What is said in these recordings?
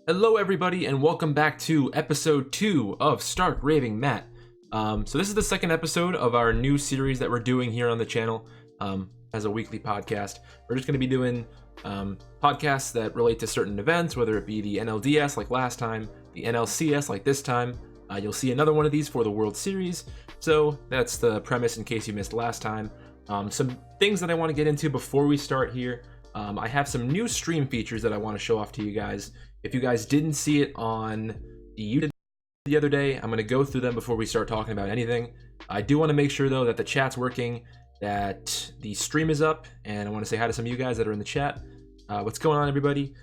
Hello everybody and welcome back to episode 2 of Stark Raving Matt. So this is the second episode of our new series that we're doing here on the channel as a weekly podcast. We're just going to be doing podcasts that relate to certain events, whether it be the NLDS like last time, the NLCS like this time. You'll see another one of these for the World Series. So that's the premise in case you missed last time. Some things that I want to get into before we start here. I have some new stream features that I want to show off to you guys. If you guys didn't see it on the YouTube the other day, I'm going to go through them before we start talking about anything. I do want to make sure, though, that the chat's working, that the stream is up, and I want to say hi to some of you guys that are in the chat. What's going on, everybody?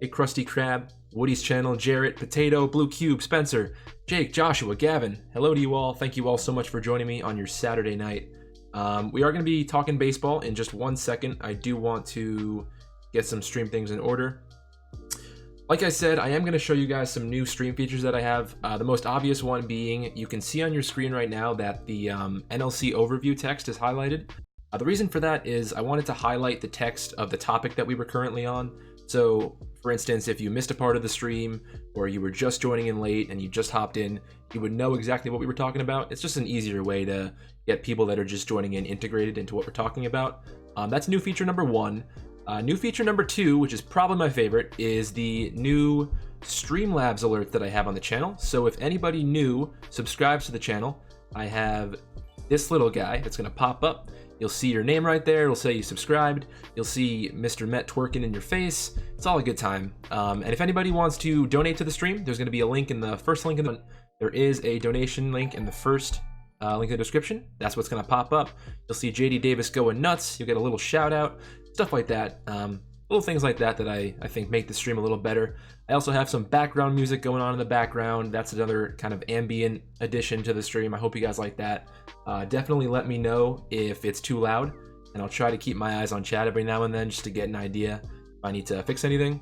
Hey, Krusty Krab, Woody's channel, Jarrett, Potato, Blue Cube, Spencer, Jake, Joshua, Gavin. Hello to you all. Thank you all so much for joining me on your Saturday night. We are going to be talking baseball in just 1 second. I do want to get some stream things in order. Like I said, I am going to show you guys some new stream features that I have. The most obvious one being, you can see on your screen right now that the NLC overview text is highlighted. The reason for that is I wanted to highlight the text of the topic that we were currently on. So, for instance, if you missed a part of the stream or you were just joining in late and you just hopped in, you would know exactly what we were talking about. It's just an easier way to get people that are just joining in integrated into what we're talking about. That's new feature number 1. New feature number 2, which is probably my favorite, is the new Streamlabs alert that I have on the channel. So if anybody new subscribes to the channel, I have this little guy that's going to pop up. You'll see your name right there. It'll say you subscribed. You'll see Mr. Met twerking in your face. It's all a good time. And if anybody wants to donate to the stream, there's going to be a link in the first link. There is a donation link in the first link in the description. That's what's going to pop up. You'll see JD Davis going nuts. You'll get a little shout out. Stuff like that, little things like that that I think make the stream a little better. I also have some background music going on in the background. That's another kind of ambient addition to the stream. I hope you guys like that. Definitely let me know if it's too loud, and I'll try to keep my eyes on chat every now and then just to get an idea if I need to fix anything.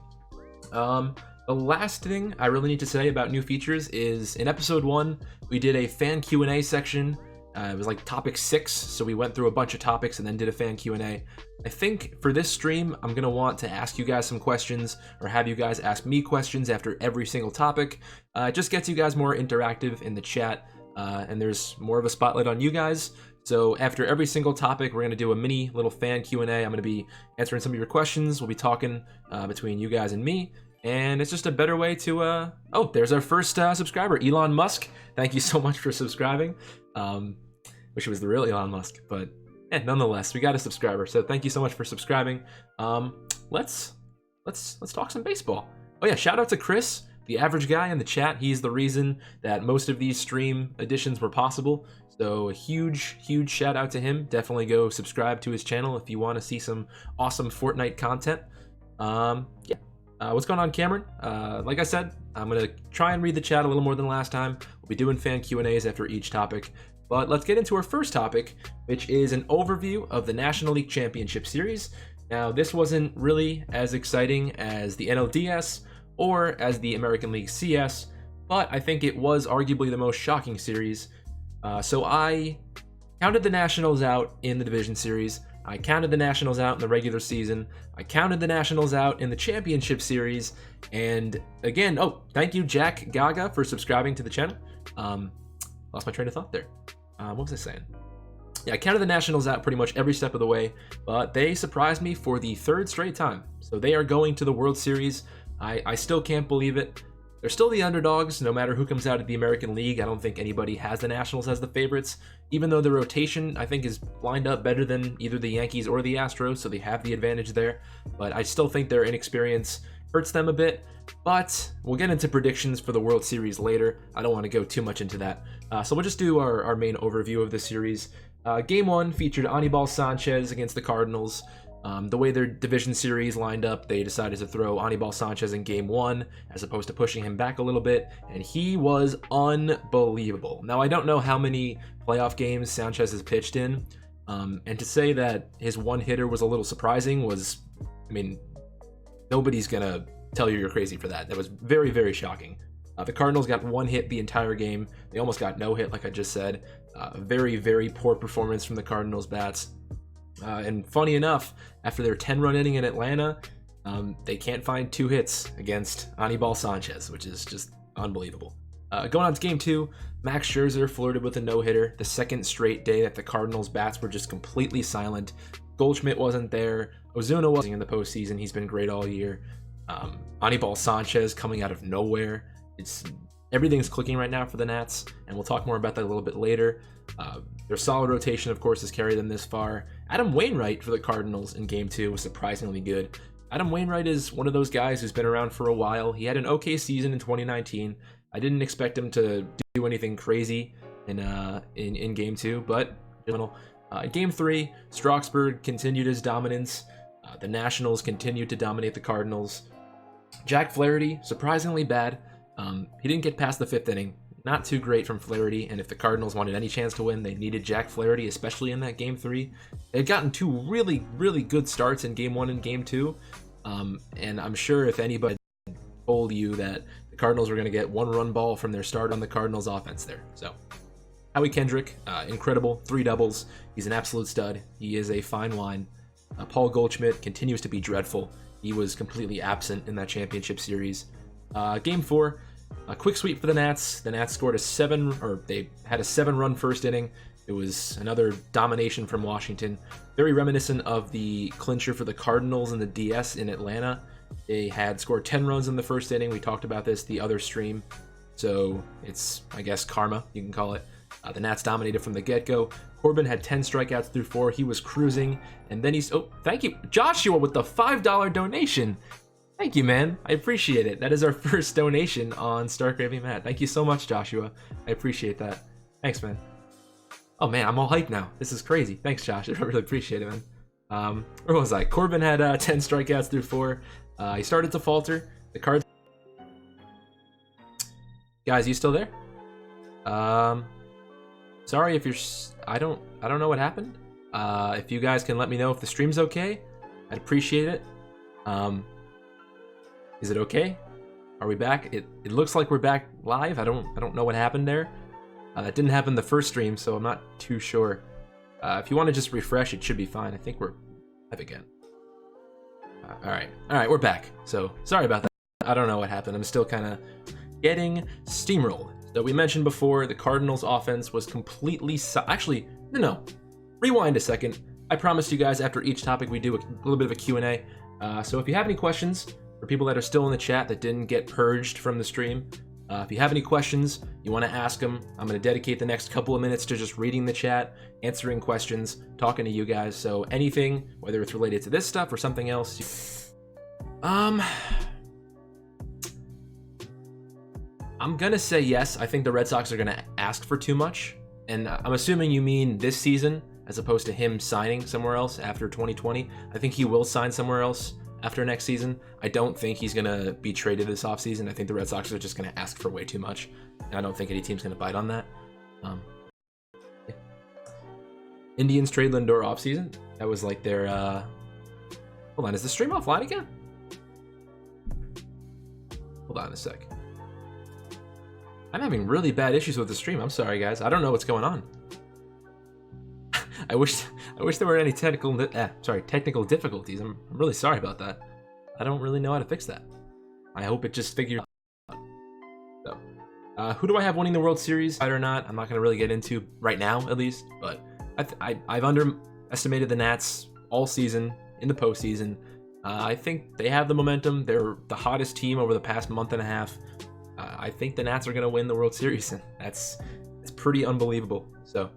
The last thing I really need to say about new features is in episode 1, we did a fan Q&A section. It was like topic 6, so we went through a bunch of topics and then did a fan Q&A. I think for this stream, I'm going to want to ask you guys some questions or have you guys ask me questions after every single topic. It just gets you guys more interactive in the chat, and there's more of a spotlight on you guys. So after every single topic, we're going to do a mini little fan Q&A. I'm going to be answering some of your questions. We'll be talking between you guys and me. And it's just a better way to, oh, there's our first subscriber, Elon Musk. Thank you so much for subscribing. Wish it was the real Elon Musk, but nonetheless, we got a subscriber. So thank you so much for subscribing. Let's talk some baseball. Oh yeah, shout out to Chris, the average guy in the chat. He's the reason that most of these stream editions were possible. So a huge shout out to him. Definitely go subscribe to his channel if you want to see some awesome Fortnite content. What's going on, Cameron? Like I said, I'm gonna try and read the chat a little more than last time. We'll be doing fan Q&As after each topic. But let's get into our first topic, which is an overview of the National League Championship Series. Now, this wasn't really as exciting as the NLDS or as the American League CS, but I think it was arguably the most shocking series. So I counted the Nationals out in the Division Series. I counted the Nationals out in the regular season. I counted the Nationals out in the Championship Series. And again, oh, thank you, Jack Gaga, for subscribing to the channel. Lost my train of thought there. What was I saying? Yeah, I counted the Nationals out pretty much every step of the way, but they surprised me for the 3rd straight time. So they are going to the World Series. I still can't believe it. They're still the underdogs, no matter who comes out of the American League. I don't think anybody has the Nationals as the favorites, even though the rotation, I think, is lined up better than either the Yankees or the Astros, so they have the advantage there. But I still think their inexperience hurts them a bit. But we'll get into predictions for the World Series later. I don't want to go too much into that. So we'll just do our main overview of the series. Game 1 featured Anibal Sanchez against the Cardinals. The way their division series lined up, they decided to throw Anibal Sanchez in Game 1 as opposed to pushing him back a little bit, and he was unbelievable. Now, I don't know how many playoff games Sanchez has pitched in, and to say that his one-hitter was a little surprising was, I mean, nobody's going to tell you're crazy for that. That was very, very shocking. The Cardinals got 1 hit the entire game. They almost got no hit, like I just said. Very, very poor performance from the Cardinals bats. And funny enough, after their 10-run inning in Atlanta, They can't find 2 hits against Anibal Sanchez, which is just unbelievable. Going on to game 2, Max Scherzer flirted with a no-hitter, the second straight day that the Cardinals' bats were just completely silent. Goldschmidt wasn't there. Ozuna wasn't in the postseason. He's been great all year. Anibal Sanchez coming out of nowhere. Everything's clicking right now for the Nats, and we'll talk more about that a little bit later. Their solid rotation, of course, has carried them this far. Adam Wainwright for the Cardinals in game 2 was surprisingly good. Adam Wainwright is one of those guys who's been around for a while. He had an okay season in 2019. I didn't expect him to do anything crazy in game 2, but in game 3, Strasburg continued his dominance. The Nationals continued to dominate the Cardinals. Jack Flaherty, surprisingly bad. He didn't get past the 5th inning. Not too great from Flaherty, and if the Cardinals wanted any chance to win, they needed Jack Flaherty, especially in that game 3. They had gotten 2 really, really good starts in game 1 and game 2, and I'm sure if anybody told you that the Cardinals were going to get 1-run ball from their start on the Cardinals offense there. So, Howie Kendrick, incredible, 3 doubles. He's an absolute stud. He is a fine wine. Paul Goldschmidt continues to be dreadful. He was completely absent in that championship series. Game 4, a quick sweep for the Nats. The Nats scored they had a 7-run first inning. It was another domination from Washington. Very reminiscent of the clincher for the Cardinals in the DS in Atlanta. They had scored 10 runs in the first inning. We talked about this the other stream. So it's, I guess, karma, you can call it. The Nats dominated from the get-go. Corbin had 10 strikeouts through 4. He was cruising. And then thank you, Joshua, with the $5 donation. Thank you, man. I appreciate it. That is our first donation on Stark Raving Matt. Thank you so much, Joshua. I appreciate that. Thanks, man. Oh, man, I'm all hyped now. This is crazy. Thanks, Josh. I really appreciate it, man. Where was I? Corbin had 10 strikeouts through 4. He started to falter. The Cards. Guys, you still there? Sorry if you're. I don't know what happened. If you guys can let me know if the stream's okay, I'd appreciate it. Is it okay? Are we back? It looks like we're back live. I don't know what happened there. That didn't happen the first stream, so I'm not too sure. If you want to just refresh, it should be fine. I think we're live again. All right, we're back. So sorry about that. I don't know what happened. I'm still kind of getting steamrolled. So we mentioned before, the Cardinals offense was completely actually, no. Rewind a second. I promised you guys after each topic we do a little bit of a Q&A. So if you have any questions, for people that are still in the chat that didn't get purged from the stream, if you have any questions, you want to ask them, I'm going to dedicate the next couple of minutes to just reading the chat, answering questions, talking to you guys. So anything, whether it's related to this stuff or something else, I'm going to say yes. I think the Red Sox are going to ask for too much. And I'm assuming you mean this season as opposed to him signing somewhere else after 2020. I think he will sign somewhere else after next season. I don't think he's going to be traded this offseason. I think the Red Sox are just going to ask for way too much. And I don't think any team's going to bite on that. Yeah. Indians trade Lindor offseason. That was like their... Hold on, is the stream offline again? Hold on a sec. I'm having really bad issues with the stream. I'm sorry, guys. I don't know what's going on. I wish there were any technical difficulties. I'm really sorry about that. I don't really know how to fix that. I hope it just figures out. So, who do I have winning the World Series? Right or not? I'm not going to really get into right now, at least. But I've underestimated the Nats all season in the postseason. I think they have the momentum. They're the hottest team over the past month and a half. I think the Nats are going to win the World Series, and it's pretty unbelievable. So,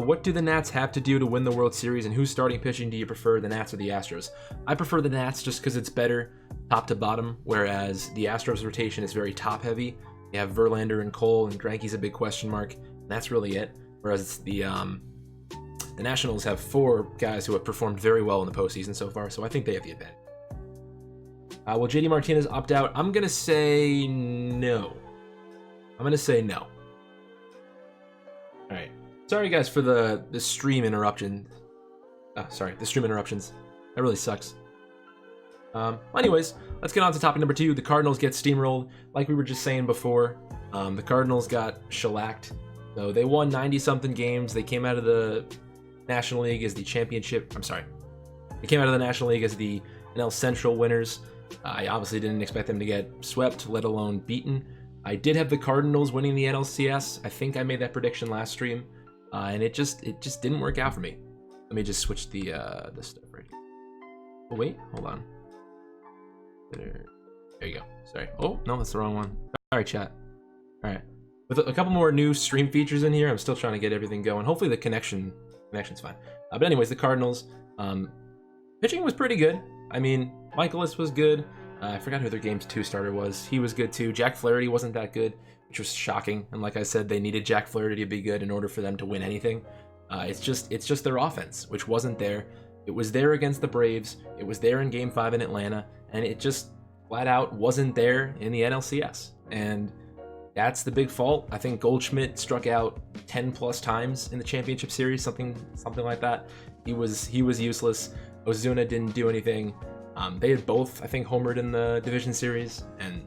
what do the Nats have to do to win the World Series, and whose starting pitching do you prefer, the Nats or the Astros? I prefer the Nats just because it's better top to bottom, whereas the Astros rotation is very top-heavy. You have Verlander and Cole, and Greinke's a big question mark, and that's really it. Whereas the Nationals have 4 guys who have performed very well in the postseason so far, so I think they have the advantage. Will JD Martinez opt out? I'm going to say no. All right. Sorry, guys, for the stream interruption. The stream interruptions. That really sucks. Anyways, let's get on to topic number 2. The Cardinals get steamrolled. Like we were just saying before, the Cardinals got shellacked. So they won 90-something games. They came out of the National League as the championship. They came out of the National League as the NL Central winners. I obviously didn't expect them to get swept, let alone beaten. I did have the Cardinals winning the NLCS. I think I made that prediction last stream, and it just didn't work out for me. Let me just switch the stuff right here. Oh wait, hold on. There you go. Sorry. Oh no, that's the wrong one. All right, chat. All right. With a couple more new stream features in here, I'm still trying to get everything going. Hopefully the connection's fine. But anyways, the Cardinals pitching was pretty good. I mean, Michaelis was good. I forgot who their Game 2 starter was. He was good too. Jack Flaherty wasn't that good, which was shocking. And like I said, they needed Jack Flaherty to be good in order for them to win anything. It's just their offense, which wasn't there. It was there against the Braves. It was there in Game 5 in Atlanta, and it just flat out wasn't there in the NLCS. And that's the big fault. I think Goldschmidt struck out 10 plus times in the championship series, something like that. He was useless. Ozuna didn't do anything. They had both, I think, homered in the division series, and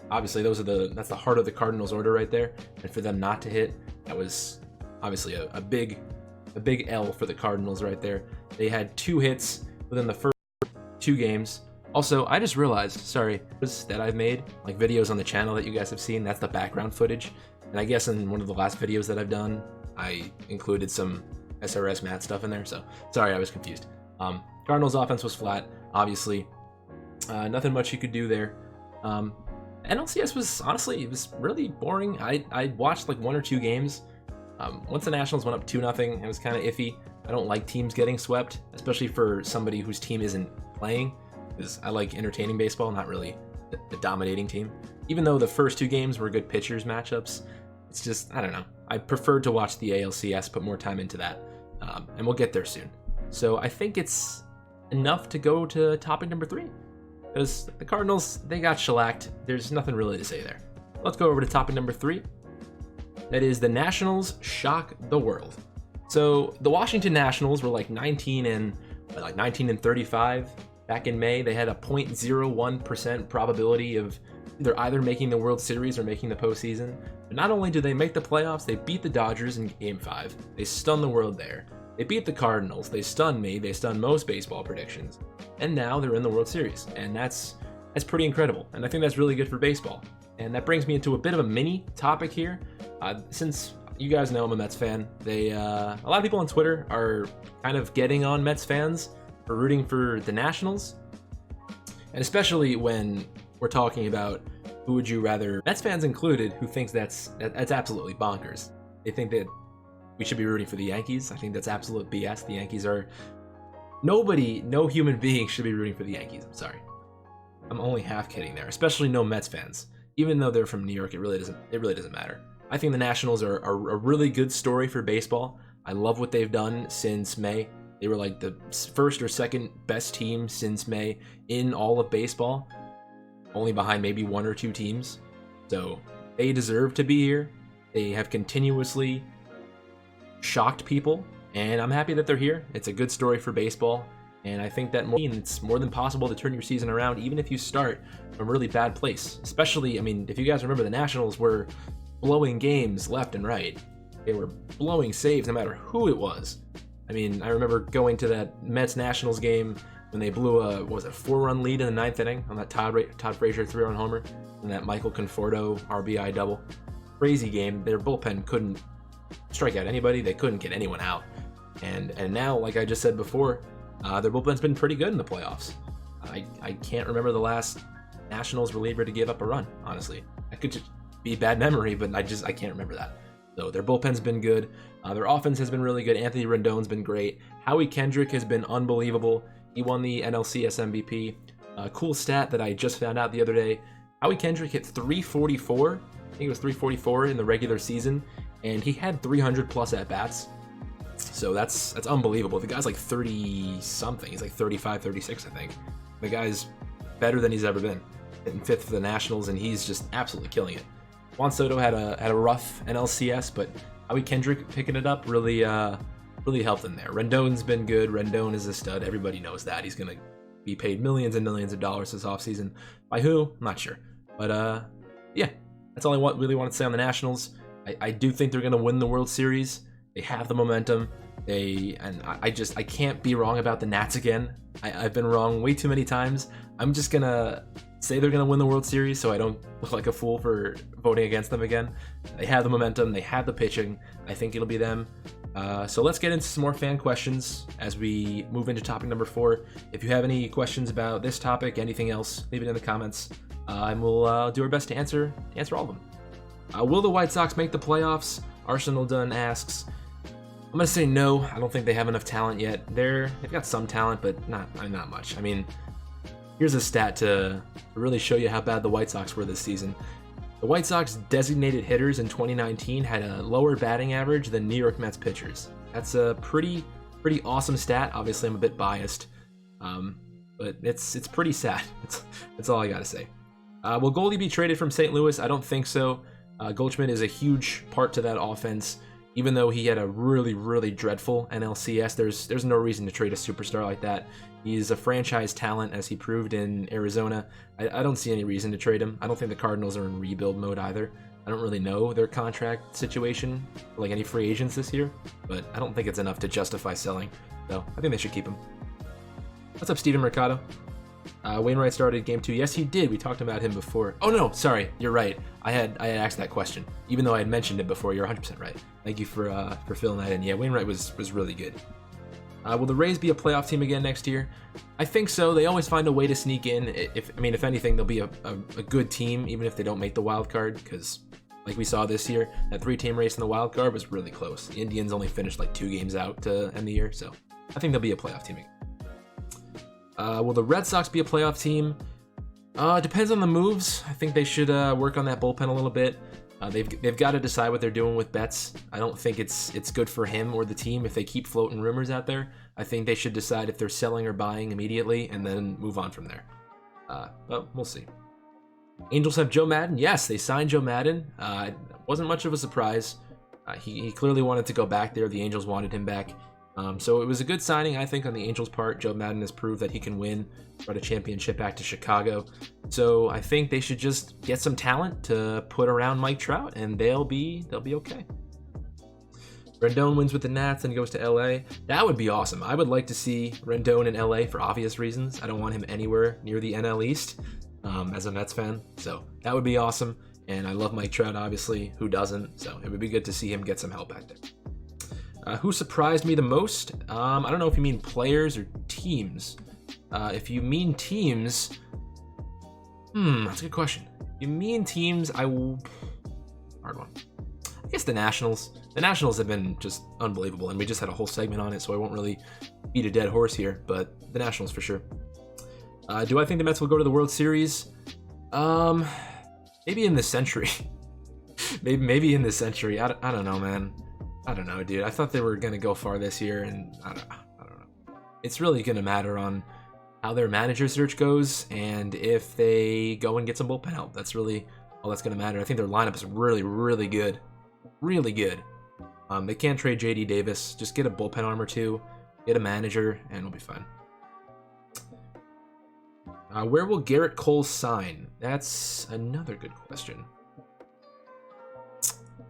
obviously that's the heart of the Cardinals order right there. And for them not to hit, that was obviously a big L for the Cardinals right there. They had 2 hits within the first 2 games. Also, I just realized, sorry, that I've made, like videos on the channel that you guys have seen, that's the background footage. And I guess in one of the last videos that I've done, I included some SRS Matt stuff in there, so sorry, I was confused. Cardinals offense was flat, obviously. Nothing much you could do there. NLCS was, honestly, it was really boring. I watched like 1 or 2 games. Once the Nationals went up 2-0, it was kind of iffy. I don't like teams getting swept, especially for somebody whose team isn't playing, because I like entertaining baseball, not really the dominating team. Even though the first 2 games were good pitchers matchups, it's just, I don't know. I preferred to watch the ALCS, put more time into that, and we'll get there soon. So I think it's enough to go to topic number 3, because the Cardinals, they got shellacked. There's nothing really to say there. Let's go over to topic number 3. That is, the Nationals shock the world. So the Washington Nationals were like 19 and 35 back in May. They had a 0.01% probability of either making the World Series or making the postseason. But not only did they make the playoffs, they beat the Dodgers in Game 5. They stunned the world there. They beat the Cardinals. They stunned me. They stunned most baseball predictions. And now they're in the World Series. And that's pretty incredible. And I think that's really good for baseball. And that brings me into a bit of a mini topic here. Since you guys know I'm a Mets fan, a lot of people on Twitter are kind of getting on Mets fans for rooting for the Nationals. And especially when we're talking about who would you rather, Mets fans included, who thinks that's absolutely bonkers. They think that we should be rooting for the Yankees. I think that's absolute BS. The Yankees are... no human being should be rooting for the Yankees. I'm sorry. I'm only half kidding there, especially no Mets fans. Even though they're from New York, it really doesn't matter. I think the Nationals are a really good story for baseball. I love what they've done since May. They were like the first or second best team since May in all of baseball, only behind maybe 1 or 2 teams. So they deserve to be here. They have continuously shocked people, and I'm happy that they're here. It's a good story for baseball, and I think that it's more than possible to turn your season around, even if you start from a really bad place. Especially, I mean, if you guys remember, the Nationals were blowing games left and right. They were blowing saves no matter who it was. I mean, I remember going to that Mets-Nationals game when they blew a 4-run lead in the 9th inning on that Todd Frazier 3-run homer and that Michael Conforto RBI double. Crazy game. Their bullpen couldn't strike out anybody. They couldn't get anyone out. And now, like I just said before, their bullpen's been pretty good in the playoffs. I can't remember the last Nationals reliever to give up a run, honestly. I could just be bad memory, but I can't remember that. So their bullpen's been good. Their offense has been really good. Anthony Rendon's been great. Howie Kendrick has been unbelievable. He won the NLCS MVP. Cool stat that I just found out the other day. Howie Kendrick hit 344. I think it was 344 in the regular season, and he had 300 plus at bats. So that's unbelievable. The guy's like 30 something. He's like 35, 36, I think. The guy's better than he's ever been. In 5th for the Nationals, and he's just absolutely killing it. Juan Soto had a rough NLCS, but Howie Kendrick picking it up really helped him there. Rendon's been good. Rendon is a stud. Everybody knows that. He's going to be paid millions and millions of dollars this offseason. By who? I'm not sure. But yeah, that's all I really want to say on the Nationals. I do think they're going to win the World Series. They have the momentum. I can't be wrong about the Nats again. I've been wrong way too many times. I'm just gonna say they're gonna win the World Series so I don't look like a fool for voting against them again. They have the momentum, they have the pitching. I think it'll be them. So let's get into some more fan questions as we move into topic number 4. If you have any questions about this topic, anything else, leave it in the comments, and we'll do our best to answer all of them. Will the White Sox make the playoffs? Arsenal Dunn asks. I'm gonna say no. I don't think they have enough talent yet. They've got some talent, but not much. I mean, here's a stat to really show you how bad the White Sox were this season. The White Sox designated hitters in 2019 had a lower batting average than New York Mets pitchers. That's a pretty awesome stat. Obviously, I'm a bit biased, but it's pretty sad. That's all I gotta say. Will Goldie be traded from St. Louis? I don't think so. Goldschmidt is a huge part to that offense. Even though he had a really dreadful NLCS, there's no reason to trade a superstar like that. He's a franchise talent, as he proved in Arizona. I don't see any reason to trade him. I don't think the Cardinals are in rebuild mode either. I don't really know their contract situation, like any free agents this year, but I don't think it's enough to justify selling. So I think they should keep him. What's up, Steven Mercado? Wainwright started game 2. Yes, he did. We talked about him before. Oh no, sorry, you're right. I had asked that question, even though I had mentioned it before. You're 100% right. Thank you for filling that in. Yeah, Wainwright was really good. Will the Rays be a playoff team again next year? I think so. They always find a way to sneak in. If anything, they'll be a good team, even if they don't make the wild card. Because, like we saw this year, that 3-team race in the wild card was really close. The Indians only finished like 2 games out to end the year, so I think they'll be a playoff team again. Will the Red Sox be a playoff team? Depends on the moves. I think they should work on that bullpen a little bit. They've got to decide what they're doing with Betts. I don't think it's good for him or the team if they keep floating rumors out there. I think they should decide if they're selling or buying immediately and then move on from there. But we'll see. Angels have Joe Madden. Yes, they signed Joe Madden. Wasn't much of a surprise. He clearly wanted to go back there. The Angels wanted him back. So it was a good signing, I think, on the Angels' part. Joe Madden has proved that he can win, brought a championship back to Chicago. So I think they should just get some talent to put around Mike Trout, and they'll be okay. Rendon wins with the Nats and goes to LA. That would be awesome. I would like to see Rendon in LA for obvious reasons. I don't want him anywhere near the NL East as a Mets fan. So that would be awesome. And I love Mike Trout, obviously. Who doesn't? So it would be good to see him get some help back there. Who surprised me the most? I don't know if you mean players or teams. If you mean teams, that's a good question. If you mean teams, hard one. I guess the Nationals. The Nationals have been just unbelievable, and we just had a whole segment on it, so I won't really beat a dead horse here, but the Nationals for sure. Do I think the Mets will go to the World Series? Maybe in this century. maybe in this century. I don't know, man. I don't know, dude. I thought they were going to go far this year, and I don't know. It's really going to matter on how their manager search goes and if they go and get some bullpen help. That's really all that's going to matter. I think their lineup is really good. Really good. They can't trade J.D. Davis. Just get a bullpen arm or two, get a manager, and we'll be fine. Where will Garrett Cole sign? That's another good question.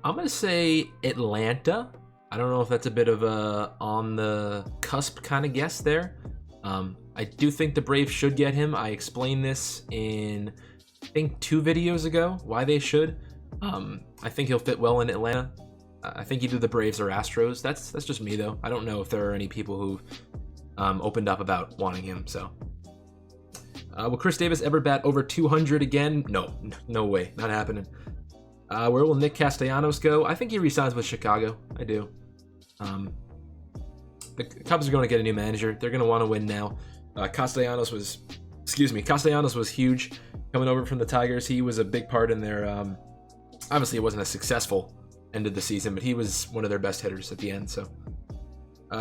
I'm going to say Atlanta. I don't know if that's a bit of a on the cusp kind of guess there. I do think the Braves should get him. I explained this in, I think, 2 videos ago, why they should. I think he'll fit well in Atlanta. I think either the Braves or Astros. That's just me, though. I don't know if there are any people who've opened up about wanting him. So, will Chris Davis ever bat over 200 again? No way. Not happening. Where will Nick Castellanos go? I think he resigns with Chicago. I do. The Cubs are going to get a new manager. They're going to want to win now. Castellanos was huge coming over from the Tigers. He was a big part in their, obviously it wasn't a successful end of the season, but he was one of their best hitters at the end. So,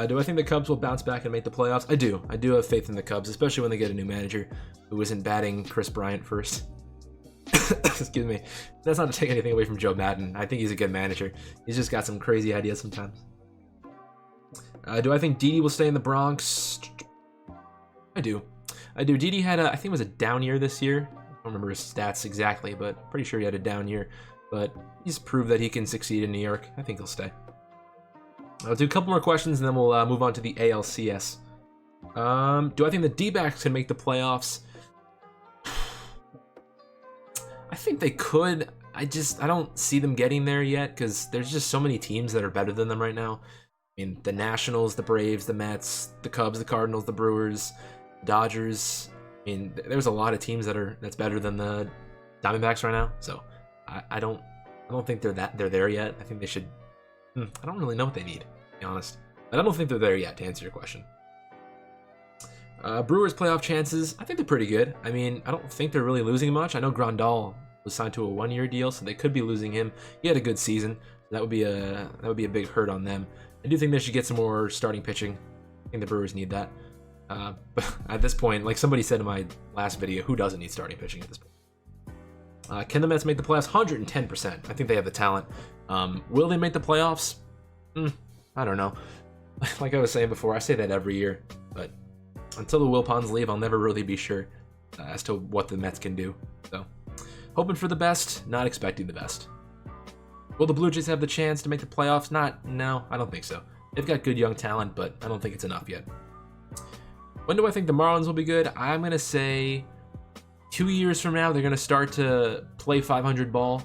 do I think the Cubs will bounce back and make the playoffs? I do. I do have faith in the Cubs, especially when they get a new manager who isn't batting Chris Bryant first. Excuse me. That's not to take anything away from Joe Madden. I think he's a good manager. He's just got some crazy ideas sometimes. Do I think Didi will stay in the Bronx? I do. Didi had I think it was a down year this year. I don't remember his stats exactly, but pretty sure he had a down year. But he's proved that he can succeed in New York. I think he'll stay. I'll do a couple more questions and then we'll move on to the ALCS. Do I think the D-backs can make the playoffs? I think they could. I don't see them getting there yet because there's just so many teams that are better than them right now. I mean, the Nationals, the Braves, the Mets, the Cubs, the Cardinals, the Brewers, Dodgers. I mean, there's a lot of teams that's better than the Diamondbacks right now. So I don't think they're there yet. I think they should. I don't really know what they need, to be honest. But I don't think they're there yet, to answer your question. Brewers playoff chances, I think they're pretty good. I mean, I don't think they're really losing much. I know Grandal was signed to a 1-year deal, so they could be losing him. He had a good season. So that would be a big hurt on them. I do think they should get some more starting pitching. I think the Brewers need that. But at this point, like somebody said in my last video, who doesn't need starting pitching at this point? Can the Mets make the playoffs? 110%. I think they have the talent. Will they make the playoffs? I don't know. Like I was saying before, I say that every year, but until the Wilpons leave, I'll never really be sure as to what the Mets can do. So, hoping for the best, not expecting the best. Will the Blue Jays have the chance to make the playoffs? No, I don't think so. They've got good young talent, but I don't think it's enough yet. When do I think the Marlins will be good? I'm going to say 2 years from now, they're going to start to play 500 ball,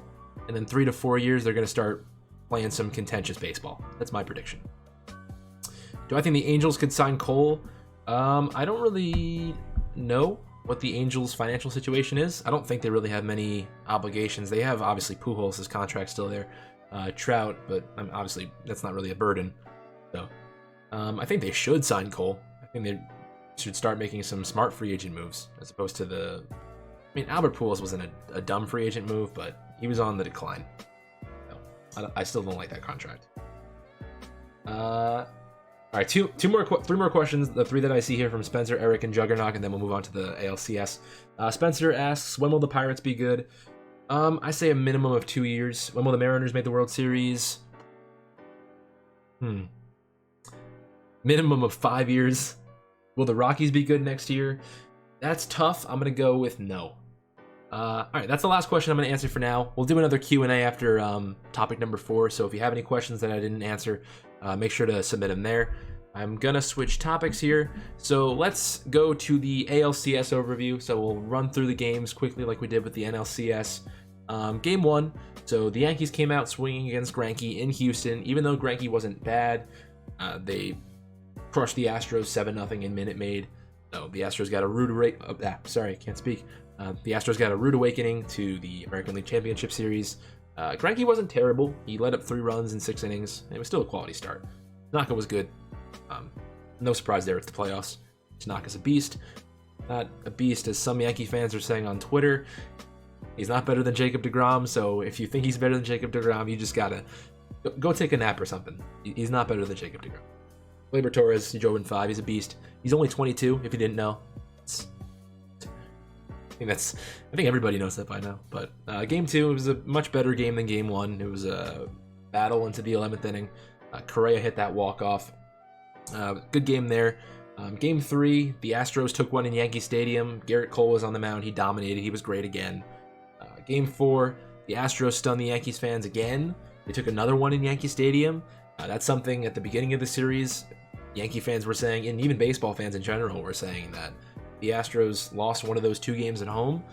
and then 3 to 4 years, they're going to start playing some contentious baseball. That's my prediction. Do I think the Angels could sign Cole? I don't really know what the Angels' financial situation is. I don't think they really have many obligations. They have, obviously, Pujols' contract still there. Trout, but obviously that's not really a burden. So I think they should sign Cole. I think they should start making some smart free agent moves as opposed to Albert Pujols wasn't a dumb free agent move, but he was on the decline. So I still don't like that contract. All right, three more questions. The 3 that I see here from Spencer, Eric, and Juggernaut, and then we'll move on to the ALCS. Spencer asks, when will the Pirates be good? I say a minimum of 2 years. When will the Mariners make the World Series? Minimum of 5 years. Will the Rockies be good next year? That's tough. I'm going to go with no. All right, that's the last question I'm going to answer for now. We'll do another Q&A after topic number 4, so if you have any questions that I didn't answer, make sure to submit them there. I'm going to switch topics here. So let's go to the ALCS overview. So we'll run through the games quickly like we did with the NLCS. Game 1, so the Yankees came out swinging against Greinke in Houston. Even though Greinke wasn't bad, they crushed the Astros 7-0 in Minute Maid. So the Astros got a rude the Astros got a rude awakening to the American League Championship Series. Greinke wasn't terrible. He let up 3 runs in 6 innings. It was still a quality start. Tanaka was good. No surprise there. It's the playoffs. Tanaka's a beast. Not a beast as some Yankee fans are saying on Twitter. He's not better than Jacob deGrom, so if you think he's better than Jacob deGrom, you just gotta go take a nap or something. He's not better than Jacob deGrom. Gleyber Torres, he drove in 5. He's a beast. He's only 22, if you didn't know. I think everybody knows that by now. But Game 2, it was a much better game than Game 1. It was a battle into the 11th inning. Correa hit that walk-off. Good game there. Game 3, the Astros took one in Yankee Stadium. Garrett Cole was on the mound. He dominated. He was great again. Game 4, the Astros stunned the Yankees fans again. They took another one in Yankee Stadium. That's something at the beginning of the series Yankee fans were saying, and even baseball fans in general were saying, that the Astros lost one of those 2 games at home,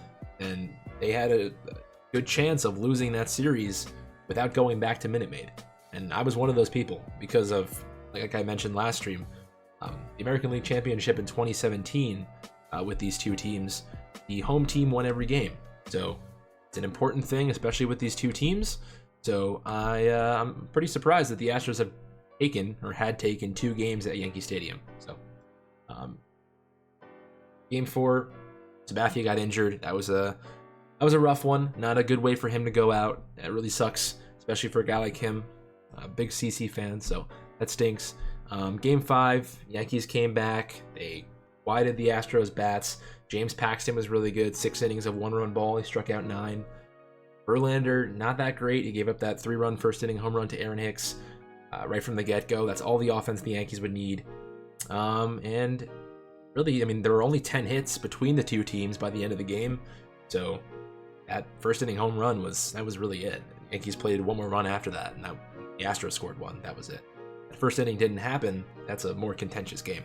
and they had a good chance of losing that series without going back to Minute Maid. And I was one of those people because of, like I mentioned last stream, the American League Championship in 2017 with these 2 teams. The home team won every game. So it's an important thing, especially with these 2 teams. So I'm pretty surprised that the Astros had taken 2 games at Yankee Stadium. So Game 4, Sabathia got injured. That was a rough one. Not a good way for him to go out. That really sucks, especially for a guy like him. Big CC fan, so that stinks. Game 5, Yankees came back. They quieted the Astros bats. James Paxton was really good. 6 innings of 1-run ball. He struck out 9. Verlander, not that great. He gave up that 3-run first inning home run to Aaron Hicks right from the get-go. That's all the offense the Yankees would need. And really, there were only 10 hits between the 2 teams by the end of the game. So that first inning home run was really it. The Yankees played one more run after that, and the Astros scored 1. That was it. first inning didn't happen, that's a more contentious game.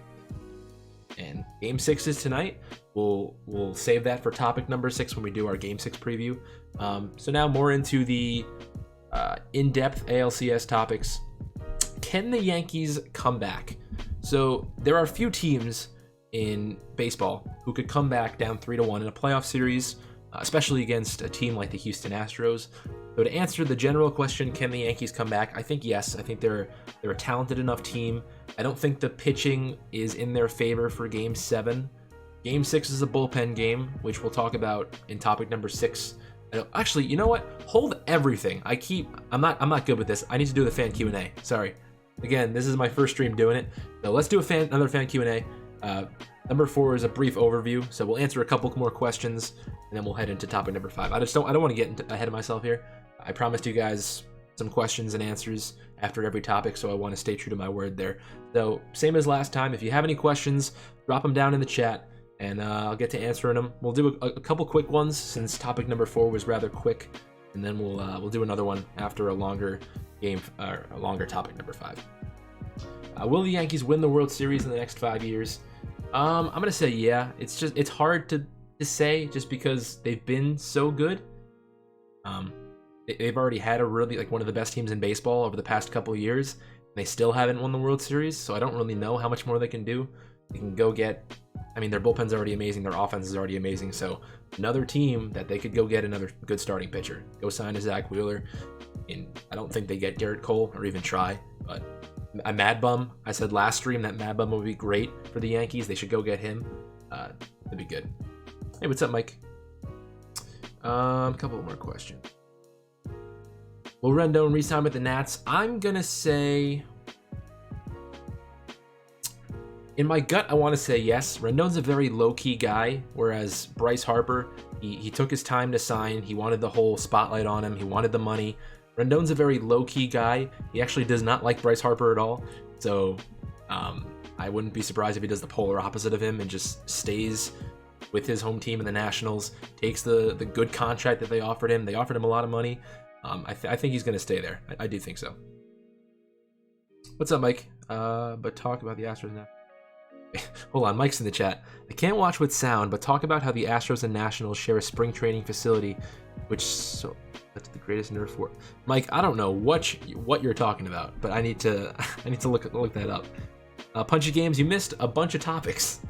And Game 6 is tonight. We'll save that for topic number 6 when we do our Game 6 preview. So now more into the in-depth ALCS topics. Can the Yankees come back? So there are a few teams in baseball who could come back down 3-1 in a playoff series, especially against a team like the Houston Astros. So to answer the general question, can the Yankees come back? I think yes. I think they're a talented enough team. I don't think the pitching is in their favor for Game 7. Game 6 is a bullpen game, which we'll talk about in topic number 6. Actually, you know what? Hold everything. I'm not good with this. I need to do the fan Q&A. Sorry. Again, this is my first stream doing it. So let's do another fan Q&A. Number 4 is a brief overview. So we'll answer a couple more questions, and then we'll head into topic number 5. I don't want to get ahead of myself here. I promised you guys some questions and answers after every topic, so I want to stay true to my word there. So same as last time, if you have any questions, drop them down in the chat, and I'll get to answering them. We'll do a couple quick ones since topic number 4 was rather quick, and then we'll do another one after a longer game, or a longer topic number 5. Will the Yankees win the World Series in the next 5 years? I'm gonna say yeah. It's hard to say just because they've been so good. They've already had a really one of the best teams in baseball over the past couple of years. And they still haven't won the World Series, so I don't really know how much more they can do. They can go get. I mean, their bullpen's already amazing. Their offense is already amazing. So another team that they could go get another good starting pitcher. Go sign a Zach Wheeler. And I don't think they get Garrett Cole or even try. But a Mad Bum. I said last stream that Mad Bum would be great for the Yankees. They should go get him. That'd be good. Hey, what's up, Mike? A couple more questions. Will Rendon re-sign with the Nats? I'm gonna say, in my gut, I want to say yes. Rendon's a very low-key guy, whereas Bryce Harper, he took his time to sign. He wanted the whole spotlight on him. He wanted the money. Rendon's a very low-key guy. He actually does not like Bryce Harper at all. So I wouldn't be surprised if he does the polar opposite of him and just stays with his home team in the Nationals, takes the good contract that they offered him. They offered him a lot of money. I think he's going to stay there. I do think so. What's up, Mike? But talk about the Astros now. Hold on, Mike's in the chat. I can't watch with sound, but talk about how the Astros and Nationals share a spring training facility, which that's the greatest nerf war. Mike, I don't know what you're talking about, but I need to look that up. Punchy Games, you missed a bunch of topics.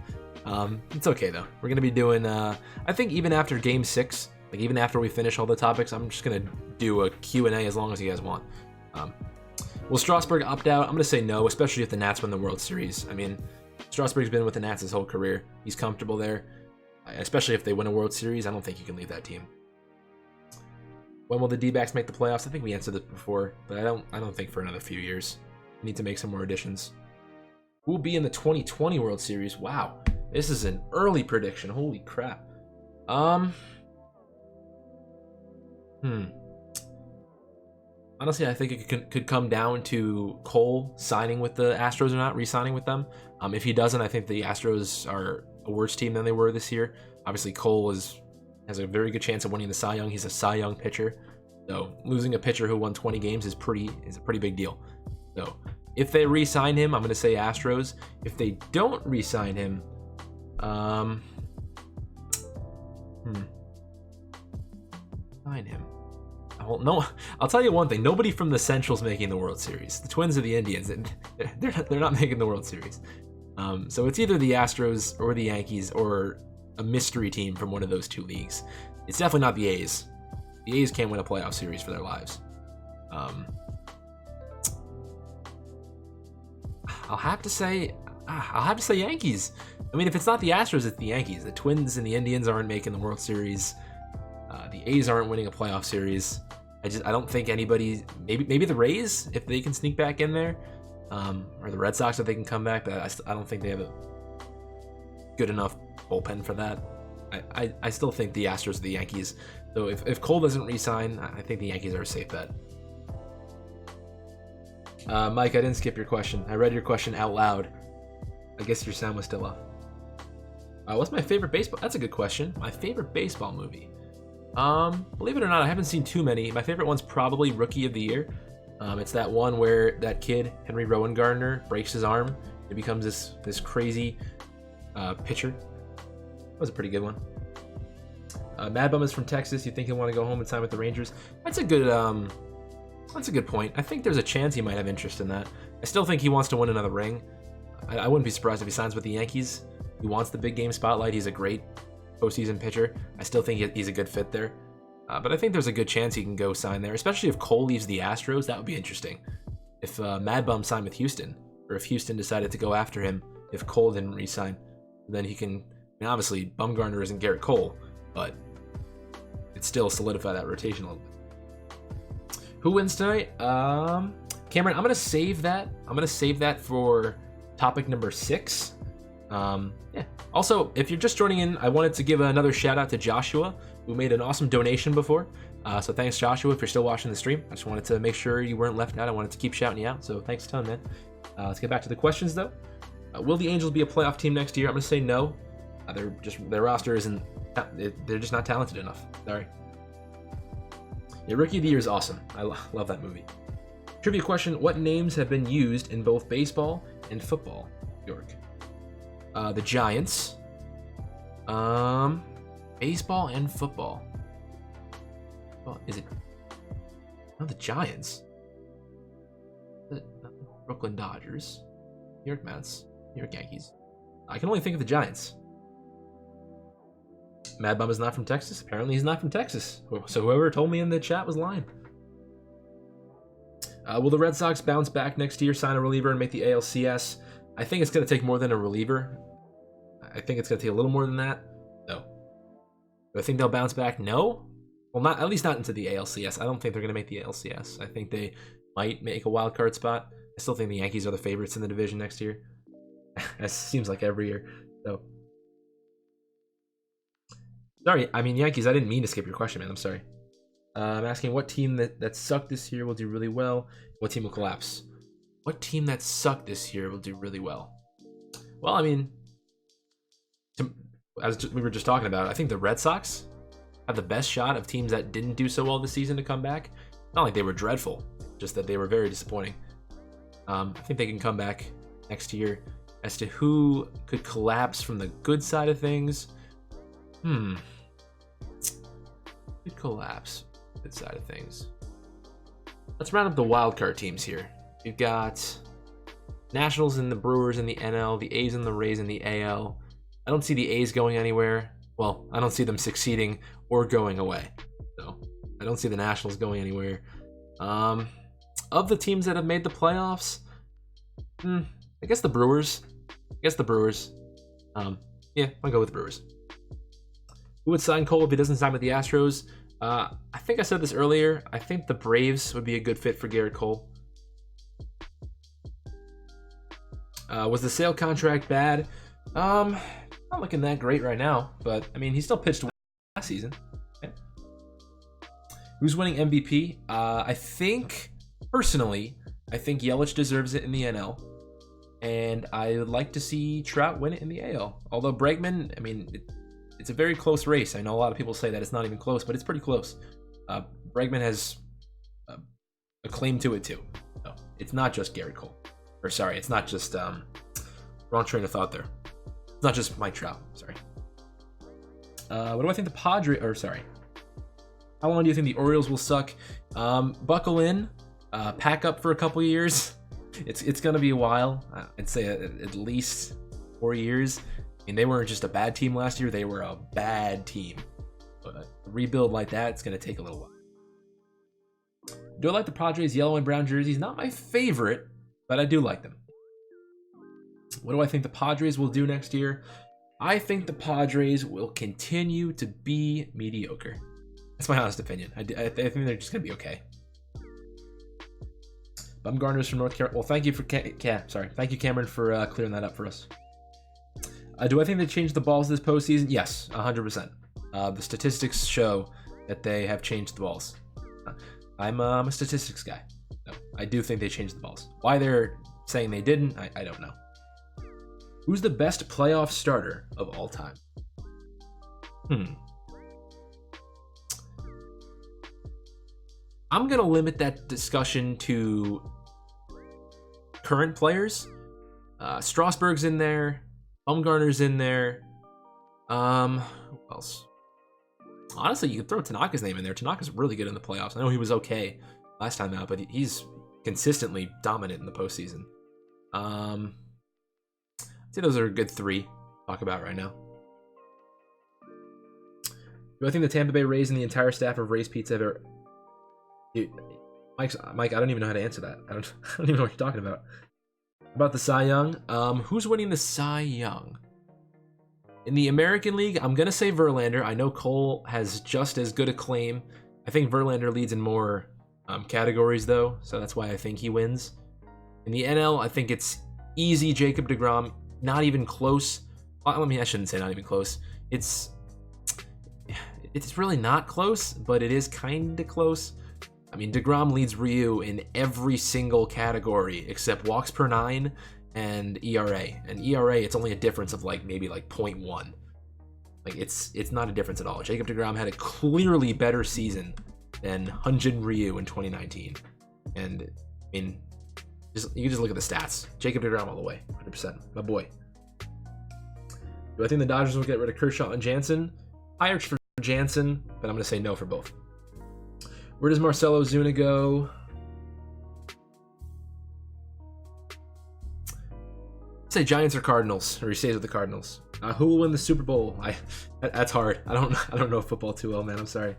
It's okay though. We're gonna be doing. I think even after Game 6. Even after we finish all the topics, I'm just going to do a Q&A as long as you guys want. Will Strasburg opt out? I'm going to say no, especially if the Nats win the World Series. I mean, Strasburg's been with the Nats his whole career. He's comfortable there. Especially if they win a World Series, I don't think you can leave that team. When will the D-backs make the playoffs? I think we answered this before, but I don't think for another few years. We need to make some more additions. Who will be in the 2020 World Series? Wow. This is an early prediction. Holy crap. Honestly, I think it could come down to Cole signing with the Astros or not, re-signing with them. If he doesn't, I think the Astros are a worse team than they were this year. Obviously, Cole has a very good chance of winning the Cy Young. He's a Cy Young pitcher. So losing a pitcher who won 20 games is a pretty big deal. So if they re-sign him, I'm going to say Astros. If they don't re-sign him, sign him. Well, no, I'll tell you one thing. Nobody from the Central's making the World Series. The Twins or the Indians, and they're not making the World Series. So it's either the Astros or the Yankees or a mystery team from one of those two leagues. It's definitely not the A's. The A's can't win a playoff series for their lives. I'll have to say Yankees. I mean, if it's not the Astros, it's the Yankees. The Twins and the Indians aren't making the World Series. The A's aren't winning a playoff series. I don't think anybody. Maybe the Rays, if they can sneak back in there, or the Red Sox if they can come back. But I don't think they have a good enough bullpen for that. I still think the Astros are the Yankees. So if Cole doesn't re-sign, I think the Yankees are a safe bet. Mike, I didn't skip your question. I read your question out loud. I guess your sound was still off. What's my favorite baseball? That's a good question. My favorite baseball movie. Believe it or not, I haven't seen too many. My favorite one's probably Rookie of the Year. It's that one where that kid, Henry Rowan Gardner, breaks his arm. It becomes this crazy pitcher. That was a pretty good one. Mad Bum is from Texas. You think he'll want to go home and sign with the Rangers? That's a good point. I think there's a chance he might have interest in that. I still think he wants to win another ring. I wouldn't be surprised if he signs with the Yankees. He wants the big game spotlight. He's a great postseason pitcher. I still think he's a good fit there. But I think there's a good chance he can go sign there, especially if Cole leaves the Astros. That would be interesting. If Mad Bum signed with Houston, or if Houston decided to go after him, if Cole didn't re-sign, then he can. I mean, obviously, Bumgarner isn't Garrett Cole, but it still solidify that rotation a little bit. Who wins tonight? Cameron, I'm gonna save that. I'm gonna save that for topic number 6. Yeah. Also, if you're just joining in, I wanted to give another shout out to Joshua, who made an awesome donation before. So thanks, Joshua, if you're still watching the stream. I just wanted to make sure you weren't left out. I wanted to keep shouting you out. So thanks a ton, man. Let's get back to the questions, though. Will the Angels be a playoff team next year? I'm gonna say no. Their roster isn't. They're just not talented enough. Sorry. Yeah, Rookie of the Year is awesome. I love that movie. Trivia question: what names have been used in both baseball and football? York. The Giants. Baseball and football. Well, is it? No, the Giants. The Brooklyn Dodgers. New York Mets. New York Yankees. I can only think of the Giants. Mad Bum is not from Texas. Apparently, he's not from Texas. So whoever told me in the chat was lying. Will the Red Sox bounce back next year, sign a reliever, and make the ALCS? I think it's going to take more than a reliever. I think it's going to take a little more than that. No. Do I think they'll bounce back? No. Well, at least not into the ALCS. I don't think they're going to make the ALCS. I think they might make a wild card spot. I still think the Yankees are the favorites in the division next year. It seems like every year. So, sorry, I mean Yankees. I didn't mean to skip your question, man. I'm sorry. I'm asking what team that sucked this year will do really well. What team will collapse? What team that sucked this year will do really well? Well, I mean, as we were just talking about, I think the Red Sox have the best shot of teams that didn't do so well this season to come back. Not like they were dreadful, just that they were very disappointing. I think they can come back next year. As to who could collapse from the good side of things, could collapse good side of things. Let's round up the wild card teams here. We've got Nationals and the Brewers in the NL, the A's and the Rays in the AL. I don't see the A's going anywhere. Well, I don't see them succeeding or going away. So I don't see the Nationals going anywhere. Of the teams that have made the playoffs, I guess the Brewers. Yeah, I'll go with the Brewers. Who would sign Cole if he doesn't sign with the Astros? I think I said this earlier. I think the Braves would be a good fit for Garrett Cole. Was the Sale contract bad? Not looking that great right now, but I mean, he still pitched last season. Okay. Who's winning MVP? I think Yelich deserves it in the NL, and I would like to see Trout win it in the AL. Although Bregman, I mean, it's a very close race. I know a lot of people say that it's not even close, but it's pretty close. Bregman has a claim to it too. So it's not just Garrett Cole. Or sorry, it's not just wrong train of thought there. It's not just Mike Trout. Sorry. What do I think the Padres? Or sorry. How long do you think the Orioles will suck? Buckle in. Pack up for a couple years. It's gonna be a while. I'd say at least 4 years. I mean, they weren't just a bad team last year; they were a bad team. But a rebuild like that, it's gonna take a little while. Do I like the Padres' yellow and brown jerseys? Not my favorite, but I do like them. What do I think the Padres will do next year? I think the Padres will continue to be mediocre. That's my honest opinion. I think they're just gonna be okay. Bumgarner's from North Carolina. Well, thank you for thank you, Cameron, for clearing that up for us. Do I think they changed the balls this postseason? Yes, 100%. The statistics show that they have changed the balls. I'm a statistics guy. No, I do think they changed the balls. Why they're saying they didn't, I don't know. Who's the best playoff starter of all time? I'm going to limit that discussion to current players. Strasburg's in there. Bumgarner's in there. Who else? Honestly, you could throw Tanaka's name in there. Tanaka's really good in the playoffs. I know he was okay last time out, but he's consistently dominant in the postseason. I'd say those are a good 3 to talk about right now. Do I think the Tampa Bay Rays and the entire staff of Ray's Pizza ever... Dude, Mike, I don't even know how to answer that. I don't even know what you're talking about. About the Cy Young? Who's winning the Cy Young? In the American League, I'm going to say Verlander. I know Cole has just as good a claim. I think Verlander leads in more categories, though, so that's why I think he wins. In the NL, I think it's easy Jacob deGrom. Not even close. I mean, I shouldn't say not even close. It's really not close, but it is kind of close. I mean, deGrom leads Ryu in every single category except walks per 9 and ERA. And ERA, it's only a difference of maybe 0.1. It's not a difference at all. Jacob deGrom had a clearly better season than Hyun-Jin Ryu in 2019. And I mean, you can just look at the stats. Jacob deGrom all the way, 100%. My boy. Do I think the Dodgers will get rid of Kershaw and Jansen? I urge for Jansen, but I'm going to say no for both. Where does Marcelo Zuna go? Say Giants or Cardinals, or he stays with the Cardinals. Who will win the Super Bowl? That's hard. I don't know football too well, man. I'm sorry.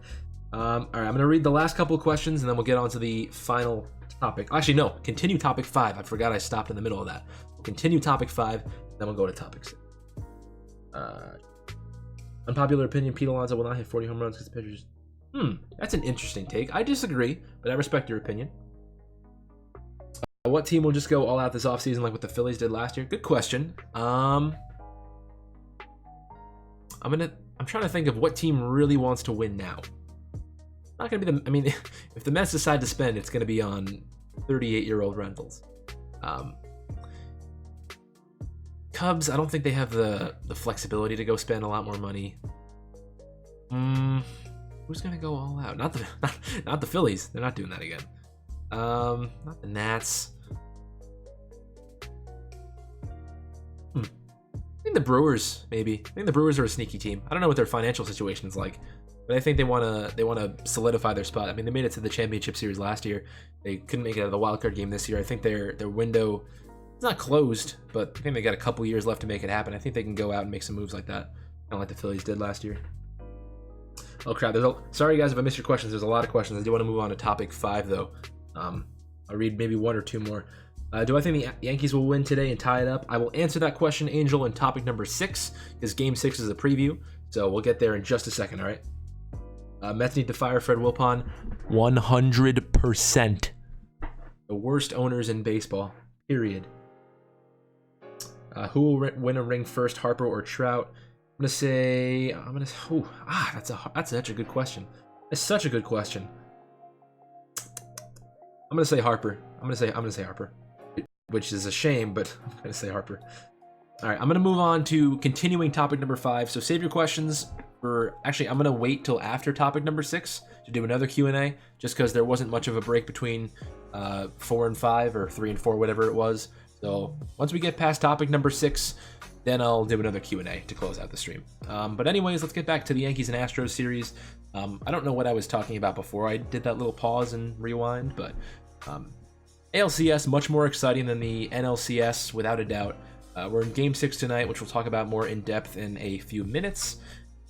All right, I'm gonna read the last couple of questions and then we'll get on to the final topic. Actually, no. Continue topic 5. I forgot I stopped in the middle of that. We'll continue topic 5, then we'll go to topic 6. Unpopular opinion: Pete Alonso will not hit 40 home runs because the pitchers. That's an interesting take. I disagree, but I respect your opinion. What team will just go all out this offseason like what the Phillies did last year? Good question. I'm trying to think of what team really wants to win now. Not gonna be I mean, if the Mets decide to spend, it's gonna be on 38-year-old rentals. Cubs, I don't think they have the flexibility to go spend a lot more money. Who's gonna go all out? Not the Phillies. They're not doing that again. Not the Nats. I think the Brewers, maybe. I think the Brewers are a sneaky team. I don't know what their financial situation is like, but I think they wanna solidify their spot. I mean, they made it to the championship series last year. They couldn't make it out of the wild card game this year. I think their window is not closed, but I think they got a couple years left to make it happen. I think they can go out and make some moves like that, kind of like the Phillies did last year. Oh crap! Sorry guys if I missed your questions. There's a lot of questions. I do want to move on to topic 5 though. I'll read maybe 1 or 2 more. Do I think the Yankees will win today and tie it up? I will answer that question, Angel, in topic number 6, because Game 6 is a preview, so we'll get there in just a second, all right? Mets need to fire Fred Wilpon. 100%. The worst owners in baseball, period. Who will win a ring first, Harper or Trout? That's such a good question. It's such a good question. I'm gonna say Harper. I'm gonna say Harper, which is a shame, but I'm gonna say Harper. All right, I'm gonna move on to continuing topic number 5. So save your questions for. Actually, I'm gonna wait till after topic number 6 to do another Q&A, just because there wasn't much of a break between 4 and 5 or 3 and 4, whatever it was. So once we get past topic number 6, then I'll do another Q&A to close out the stream. But anyways, let's get back to the Yankees and Astros series. I don't know what I was talking about before I did that little pause and rewind, but ALCS, much more exciting than the NLCS, without a doubt. We're in Game 6 tonight, which we'll talk about more in depth in a few minutes.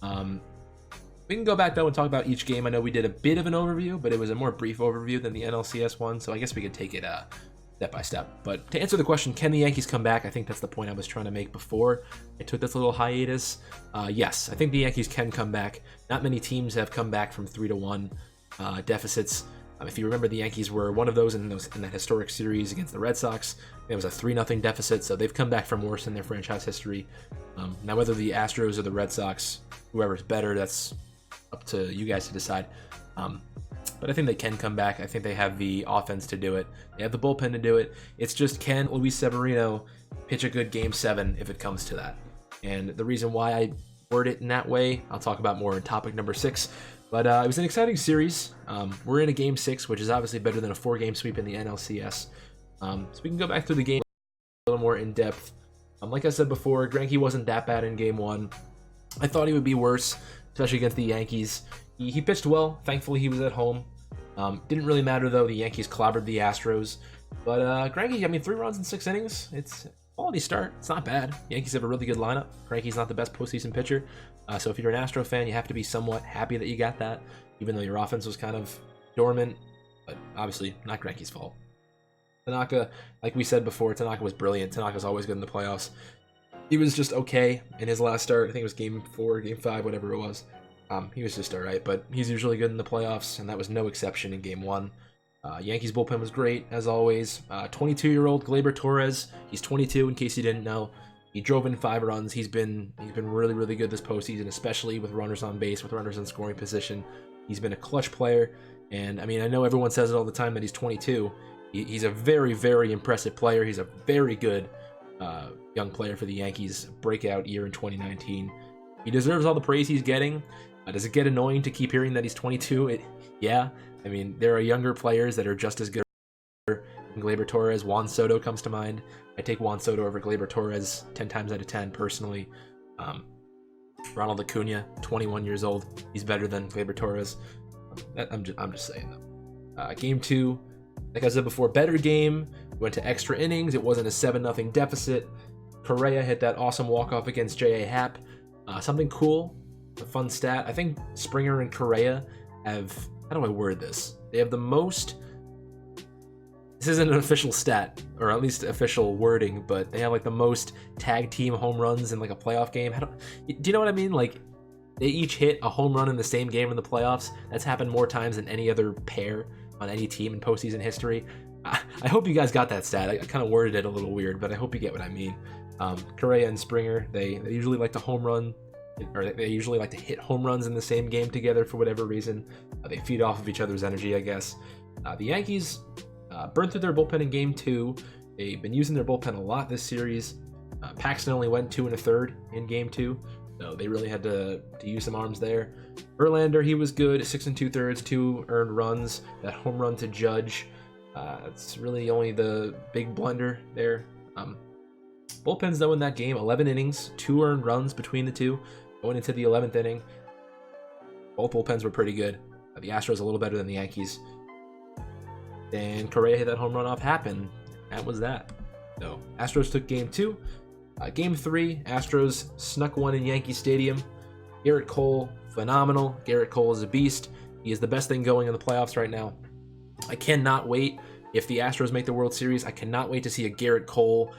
We can go back, though, and talk about each game. I know we did a bit of an overview, but it was a more brief overview than the NLCS one, so I guess we could take it step by step. But to answer the question, can the Yankees come back? I think that's the point I was trying to make before I took this little hiatus. Yes, I think the Yankees can come back. Not many teams have come back from 3-1 deficits. If you remember, the Yankees were one of those in that historic series against the Red Sox. It was a 3-0 deficit, so they've come back from worse in their franchise history. Now, whether the Astros or the Red Sox, whoever's better, that's up to you guys to decide. But I think they can come back. I think they have the offense to do it. They have the bullpen to do it. It's just, can Luis Severino pitch a good Game 7 if it comes to that? And the reason why I word it in that way, I'll talk about more in topic number 6. But it was an exciting series. We're in a game 6, which is obviously better than a 4-game sweep in the NLCS. So we can go back through the game a little more in depth. Like I said before, Greinke wasn't that bad in game 1. I thought he would be worse, especially against the Yankees. He pitched well. Thankfully, he was at home. Didn't really matter, though. The Yankees clobbered the Astros. But Greinke, I mean, 3 runs in 6 innings. It's a quality start. It's not bad. Yankees have a really good lineup. Greinke's not the best postseason pitcher. So if you're an Astro fan, you have to be somewhat happy that you got that, even though your offense was kind of dormant. But obviously, not Greinke's fault. Tanaka, like we said before, Tanaka was brilliant. Tanaka's always good in the playoffs. He was just okay in his last start. I think it was game 4, game 5, whatever it was. He was just all right, but he's usually good in the playoffs, and that was no exception in game 1. Yankees bullpen was great, as always. 22-year-old Gleyber Torres. He's 22, in case you didn't know. He drove in 5 runs. He's been really, really good this postseason, especially with runners on base, with runners in scoring position. He's been a clutch player, and I mean, I know everyone says it all the time that he's 22. He's a very, very impressive player. He's a very good young player for the Yankees. Breakout year in 2019. He deserves all the praise he's getting. Does it get annoying to keep hearing that he's 22? Yeah. I mean, there are younger players that are just as good as Gleyber Torres. Juan Soto comes to mind. I take Juan Soto over Gleyber Torres 10 times out of 10 personally. Ronald Acuna, 21 years old. He's better than Gleyber Torres. I'm just saying that. Game 2, like I said before, better game. Went to extra innings. It wasn't a 7-0 deficit. Correa hit that awesome walk-off against J.A. Happ. Something cool, a fun stat. I think Springer and Correa have, how do I word this? They have the most, this isn't an official stat, or at least official wording, but they have like the most tag team home runs in like a playoff game. Do you know what I mean? Like, they each hit a home run in the same game in the playoffs. That's happened more times than any other pair on any team in postseason history. I hope you guys got that stat. I kind of worded it a little weird, but I hope you get what I mean. Correa and Springer, they usually like to home run, or they usually like to hit home runs in the same game together for whatever reason. They feed off of each other's energy, I guess. The Yankees burned through their bullpen in game 2. They've been using their bullpen a lot this series. Paxton only went 2 1/3 in game 2, so they really had to use some arms there. Verlander, he was good, 6 2/3, 2 earned runs. That home run to Judge, that's really only the big blunder there. Bullpens, though, in that game, 11 innings, 2 earned runs between the two. Going into the 11th inning, both bullpens were pretty good. The Astros a little better than the Yankees. Then Correa hit that home run off Happ, and that was that. So Astros took game 2. Game 3, Astros snuck one in Yankee Stadium. Garrett Cole, phenomenal. Garrett Cole is a beast. He is the best thing going in the playoffs right now. I cannot wait. If the Astros make the World Series, I cannot wait to see a Garrett Cole.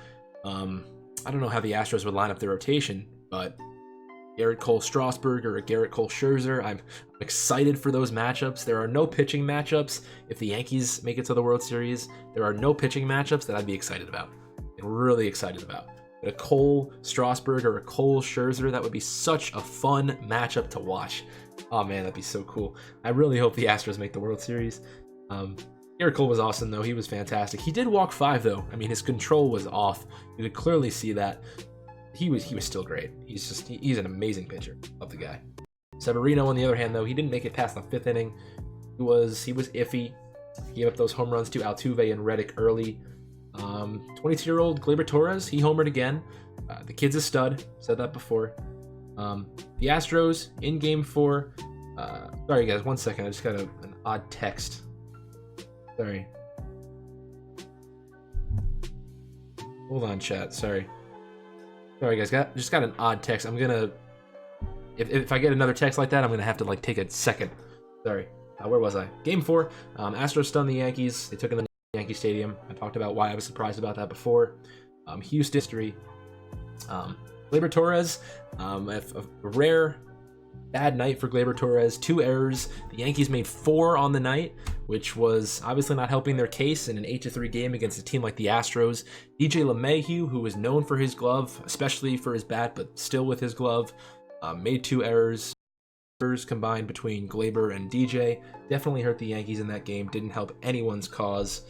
I don't know how the Astros would line up their rotation, but Garrett Cole Strasburg or a Garrett Cole Scherzer, I'm excited for those matchups. There are no pitching matchups. If the Yankees make it to the World Series, there are no pitching matchups that I'd be excited about. I'm really excited about. But a Cole Strasburg or a Cole Scherzer, that would be such a fun matchup to watch. Oh man, that'd be so cool. I really hope the Astros make the World Series. Garrett Cole was awesome, though. He was fantastic. He did walk 5, though. I mean, his control was off. You could clearly see that. He was still great. He's an amazing pitcher. Love the guy. Severino, on the other hand, though, he didn't make it past the 5th inning. He was iffy. He gave up those home runs to Altuve and Reddick early. 22-year-old Gleyber Torres, he homered again. The kid's a stud. Said that before. The Astros in Game 4. Sorry, guys. 1 second. I just got an odd text. Sorry. Hold on, chat. Sorry, guys. Just got an odd text. I'm gonna. If I get another text like that, I'm gonna have to take a second. Sorry. Where was I? Game 4. Astros stunned the Yankees. They took in the Yankee Stadium. I talked about why I was surprised about that before. Houston history. Gleyber Torres. A rare bad night for Gleyber Torres. 2 errors. The Yankees made 4 on the night, which was obviously not helping their case in an 8-3 game against a team like the Astros. DJ LeMahieu, who is known for his glove, especially for his bat, but still with his glove, made 2 errors. Combined between Gleyber and DJ definitely hurt the Yankees in that game. Didn't help anyone's cause.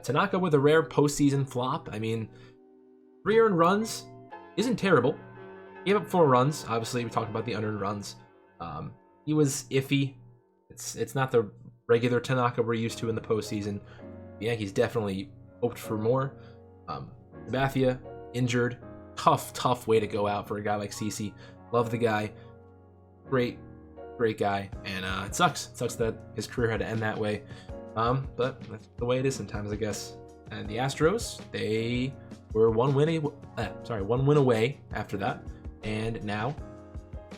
Tanaka with a rare postseason flop. I mean, 3 earned runs isn't terrible. Gave up 4 runs. Obviously, we talked about the unearned runs. He was iffy. It's not the regular Tanaka we're used to in the postseason. The Yankees definitely hoped for more. Sabathia injured, tough way to go out for a guy like CeCe. Love the guy, great guy, and it sucks. It sucks that his career had to end that way. But that's the way it is sometimes, I guess. And the Astros, they were one win away after that, and now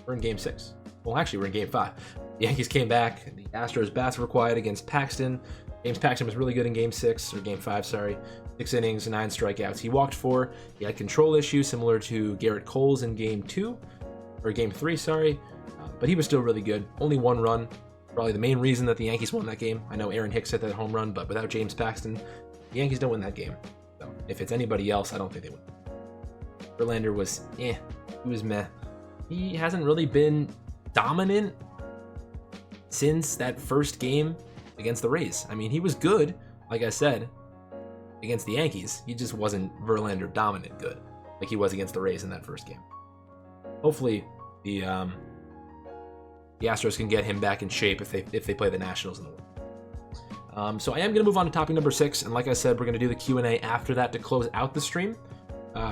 we're in Game 6. Well, actually, we're in Game 5. The Yankees came back. The Astros bats were quiet against Paxton. James Paxton was really good in Game 6, or Game 5, sorry. 6 innings, 9 strikeouts. He walked 4. He had control issues similar to Garrett Cole's in Game 2, or Game 3, sorry. But he was still really good. Only 1 run. Probably the main reason that the Yankees won that game. I know Aaron Hicks hit that home run, but without James Paxton, the Yankees don't win that game. So if it's anybody else, I don't think they win. Verlander was he was meh. He hasn't really been dominant since that first game against the Rays. I mean, he was good, like I said, against the Yankees. He just wasn't Verlander dominant good like he was against the Rays in that first game. Hopefully the Astros can get him back in shape if they play the Nationals in the World. So I am going to move on to topic number 6, and like I said, we're going to do the Q&A after that to close out the stream.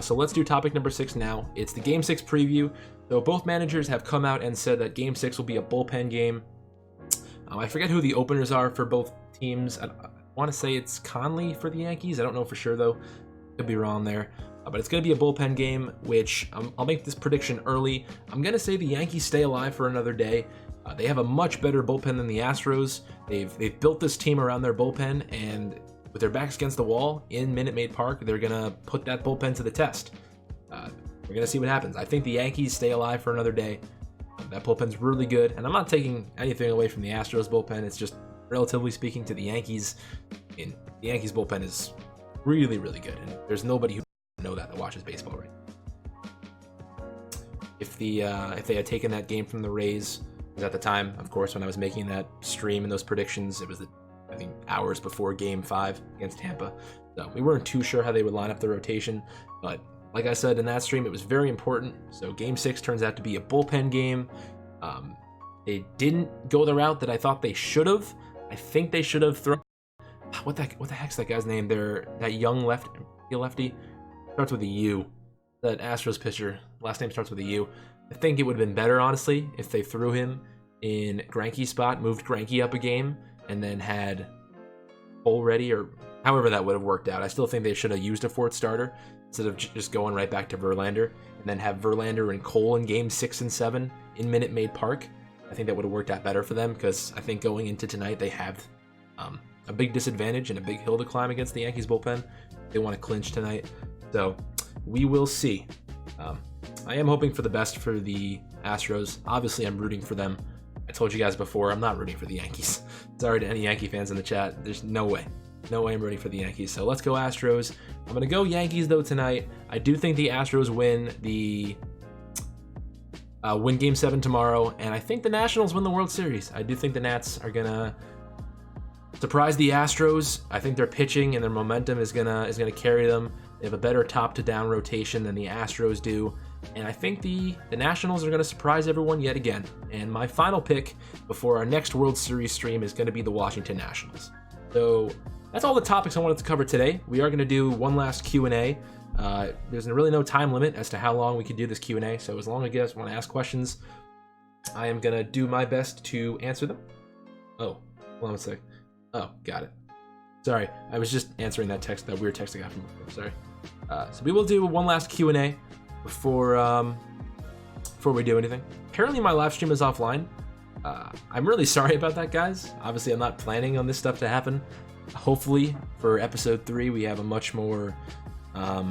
So let's do topic number 6 now. It's the Game 6 preview. So both managers have come out and said that Game 6 will be a bullpen game. I forget who the openers are for both teams. I want to say it's Conley for the Yankees. I don't know for sure, though. Could be wrong there. But it's going to be a bullpen game, which I'll make this prediction early. I'm going to say the Yankees stay alive for another day. They have a much better bullpen than the Astros. They've built this team around their bullpen, and with their backs against the wall in Minute Maid Park, they're going to put that bullpen to the test. We're going to see what happens. I think the Yankees stay alive for another day. That bullpen's really good, and I'm not taking anything away from the Astros bullpen. It's just, relatively speaking, to the Yankees. The Yankees bullpen is really, really good, and there's nobody who know that watches baseball right now. If they had taken that game from the Rays, because at the time, of course, when I was making that stream and those predictions, it was I think hours before Game 5 against Tampa. So we weren't too sure how they would line up the rotation, but like I said in that stream, it was very important. So Game 6 turns out to be a bullpen game. They didn't go the route that I thought they should have. I think they should have thrown... What the heck's that guy's name? That young lefty. Starts with a U. That Astros pitcher, last name starts with a U. I think it would have been better, honestly, if they threw him in Greinke's spot, moved Greinke up a game, and then had Cole ready, or however that would have worked out. I still think they should have used a 4th starter instead of just going right back to Verlander, and then have Verlander and Cole in Game 6 and 7 in Minute Maid Park. I think that would have worked out better for them, because I think going into tonight they have a big disadvantage and a big hill to climb against the Yankees bullpen. They want to clinch tonight. So we will see. I am hoping for the best for the Astros. Obviously, I'm rooting for them. I told you guys before, I'm not rooting for the Yankees. Sorry to any Yankee fans in the chat. There's no way. No way I'm rooting for the Yankees. So let's go Astros. I'm going to go Yankees, though, tonight. I do think the Astros win win Game 7 tomorrow, and I think the Nationals win the World Series. I do think the Nats are going to surprise the Astros. I think their pitching and their momentum is gonna carry them. They have a better top to down rotation than the Astros do, and I think the Nationals are gonna surprise everyone yet again. And my final pick before our next World Series stream is gonna be the Washington Nationals. So that's all the topics I wanted to cover today. We are gonna do one last Q&A. There's really no time limit as to how long we can do this Q&A, so as long as you guys want to ask questions, I am gonna do my best to answer them. Oh, hold on a sec. Oh, got it. Sorry, I was just answering that weird text I got from before. Sorry. So we will do one last Q&A before we do anything. Apparently my live stream is offline. I'm really sorry about that, guys. Obviously, I'm not planning on this stuff to happen. Hopefully, for episode 3, we have a much more, a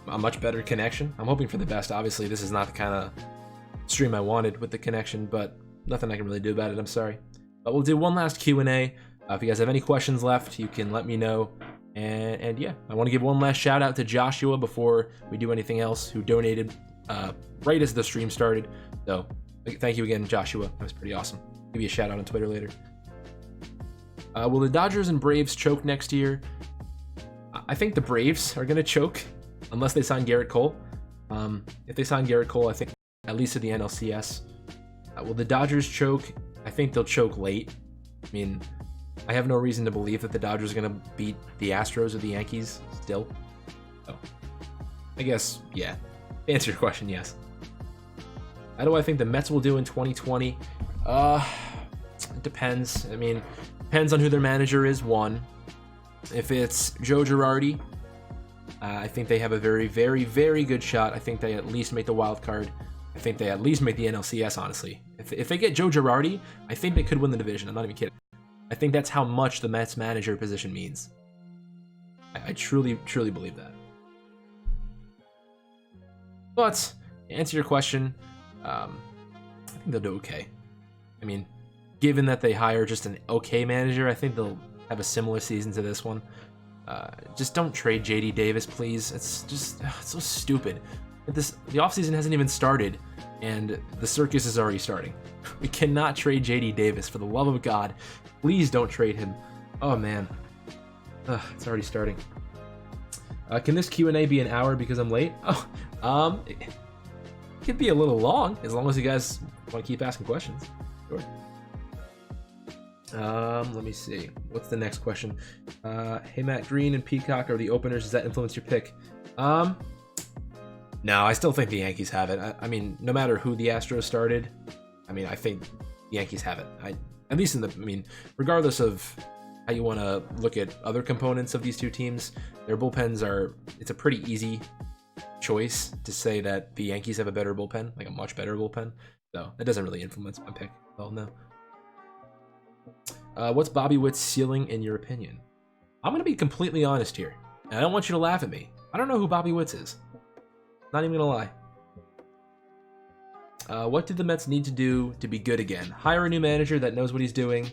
much better connection. I'm hoping for the best. Obviously, this is not the kind of stream I wanted with the connection, but nothing I can really do about it. I'm sorry. But we'll do one last Q&A. If you guys have any questions left, you can let me know. And yeah, I want to give one last shout out to Joshua before we do anything else, who donated right as the stream started. So thank you again, Joshua. That was pretty awesome. Give you a shout out on Twitter later. Will the Dodgers and Braves choke next year? I think the Braves are going to choke unless they sign Garrett Cole. If they sign Garrett Cole, I think at least to the NLCS. Will the Dodgers choke? I think they'll choke late. I mean, I have no reason to believe that the Dodgers are going to beat the Astros or the Yankees still. So, I guess, yeah. To answer your question, yes. How do I think the Mets will do in 2020? It depends. I mean, depends on who their manager is, one. If it's Joe Girardi, I think they have a very, very, very good shot. I think they at least make the wild card. I think they at least make the NLCS, honestly. If they get Joe Girardi, I think they could win the division. I'm not even kidding. I think that's how much the Mets manager position means. I truly, truly believe that. But, to answer your question, I think they'll do okay. I mean, given that they hire just an okay manager, I think they'll have a similar season to this one. Just don't trade JD Davis, please. It's just it's so stupid. The offseason hasn't even started, and the circus is already starting. We cannot trade JD Davis, for the love of God. Please don't trade him. Oh, man. It's already starting. Can this Q&A be an hour because I'm late? It could be a little long, as long as you guys want to keep asking questions. Sure. Let me see. What's the next question? Hey, Matt, Green and Peacock are the openers. Does that influence your pick? No, I still think the Yankees have it. I mean, no matter who the Astros started, I mean, I think the Yankees have it. At least regardless of how you want to look at other components of these two teams, their bullpens it's a pretty easy choice to say that the Yankees have a better bullpen, like a much better bullpen. So that doesn't really influence my pick. Well, no. What's Bobby Witt's ceiling in your opinion? I'm going to be completely honest here. And I don't want you to laugh at me. I don't know who Bobby Witt is. Not even going to lie. What did the Mets need to do to be good again? Hire a new manager that knows what he's doing.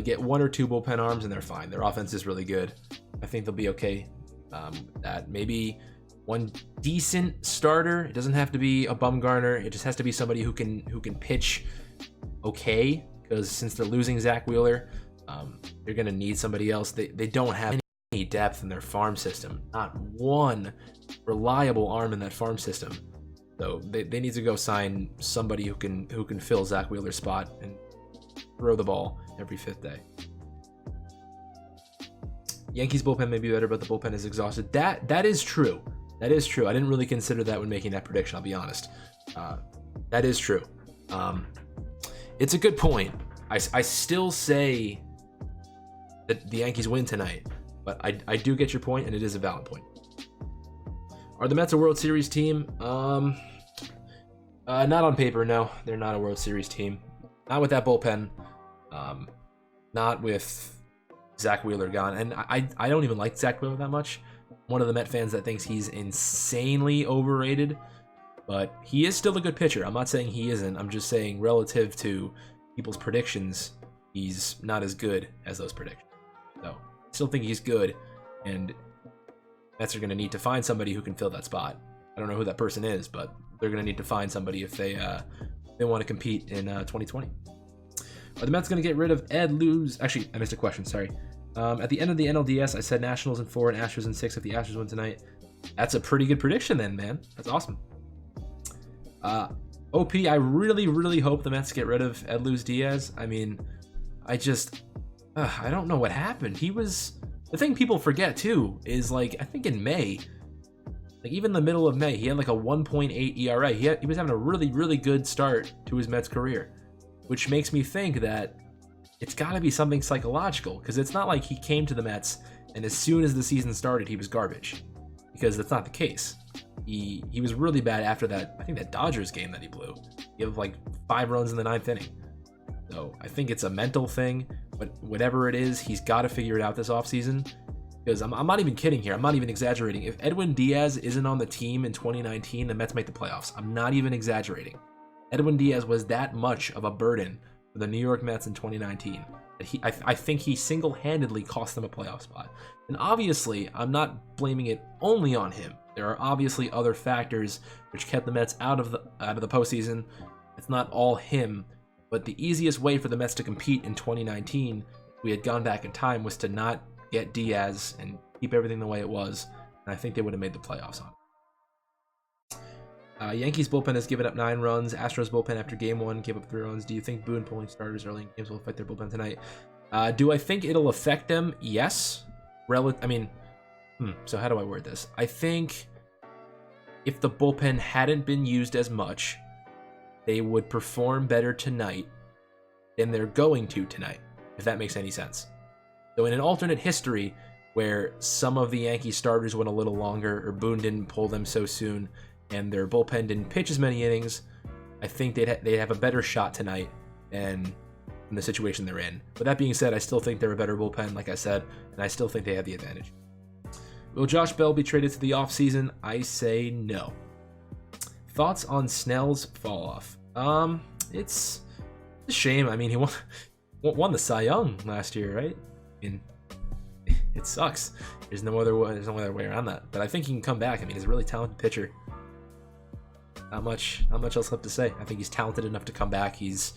Get 1 or 2 bullpen arms and they're fine. Their offense is really good. I think they'll be okay. That maybe one decent starter. It doesn't have to be a Bumgarner. It just has to be somebody who can pitch okay. Because since they're losing Zach Wheeler, they're going to need somebody else. They don't have any depth in their farm system. Not one reliable arm in that farm system. So they need to go sign somebody who can fill Zach Wheeler's spot and throw the ball every 5th day. Yankees bullpen may be better, but the bullpen is exhausted. That is true. That is true. I didn't really consider that when making that prediction, I'll be honest. That is true. It's a good point. I still say that the Yankees win tonight, but I do get your point, and it is a valid point. Are the Mets a World Series team? Not on paper, no. They're not a World Series team. Not with that bullpen. Not with Zach Wheeler gone. And I don't even like Zach Wheeler that much. One of the Met fans that thinks he's insanely overrated. But he is still a good pitcher. I'm not saying he isn't. I'm just saying relative to people's predictions, he's not as good as those predictions. So, I still think he's good. And Mets are going to need to find somebody who can fill that spot. I don't know who that person is, but they're going to need to find somebody if they want to compete in 2020. Are the Mets going to get rid of Ed Luz? Actually, I missed a question. Sorry. At the end of the NLDS, I said Nationals in 4 and Astros in 6 if the Astros win tonight. That's a pretty good prediction then, man. That's awesome. OP, I really, really hope the Mets get rid of Ed Luz Diaz. I mean, I don't know what happened. The thing people forget too is, like, I think in May, like even the middle of May, he had like a 1.8 ERA. He was having a really, really good start to his Mets career, which makes me think that it's got to be something psychological, because it's not like he came to the Mets and as soon as the season started, he was garbage, because that's not the case. He was really bad after that. I think that Dodgers game that he blew. He had like 5 runs in the 9th inning. So I think it's a mental thing, but whatever it is, he's got to figure it out this offseason. Because I'm not even kidding here. I'm not even exaggerating. If Edwin Diaz isn't on the team in 2019, the Mets make the playoffs. I'm not even exaggerating. Edwin Diaz was that much of a burden for the New York Mets in 2019. I think he single-handedly cost them a playoff spot. And obviously, I'm not blaming it only on him. There are obviously other factors which kept the Mets out of the postseason. It's not all him, but the easiest way for the Mets to compete in 2019, if we had gone back in time, was to not get Diaz and keep everything the way it was. And I think they would have made the playoffs on it. Yankees bullpen has given up 9 runs. Astros bullpen after game 1 gave up 3 runs. Do you think Boone pulling starters early in games will affect their bullpen tonight? Do I think it'll affect them? Yes. So how do I word this? I think if the bullpen hadn't been used as much, they would perform better tonight than they're going to tonight, if that makes any sense. So in an alternate history where some of the Yankee starters went a little longer, or Boone didn't pull them so soon, and their bullpen didn't pitch as many innings, I think they'd have a better shot tonight than in the situation they're in. But that being said, I still think they're a better bullpen, like I said, and I still think they have the advantage. Will Josh Bell be traded to the offseason? I say no. Thoughts on Snell's fall off? It's a shame. I mean, he won the Cy Young last year, right? I mean, it sucks. There's no other way around that. But I think he can come back. I mean, he's a really talented pitcher. Not much else left to say. I think he's talented enough to come back. He's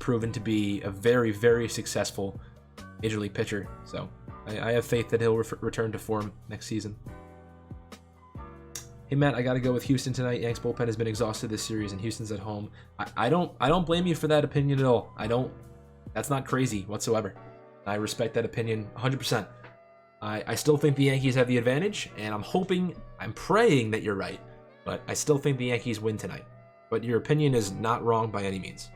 proven to be a very, very successful major league pitcher. So I have faith that he'll return to form next season. Hey Matt, I gotta go with Houston tonight. Yanks bullpen has been exhausted this series, and Houston's at home. I don't blame you for that opinion at all. That's not crazy whatsoever. I respect that opinion 100%. I still think the Yankees have the advantage, and I'm praying that you're right. But I still think the Yankees win tonight. But your opinion is not wrong by any means.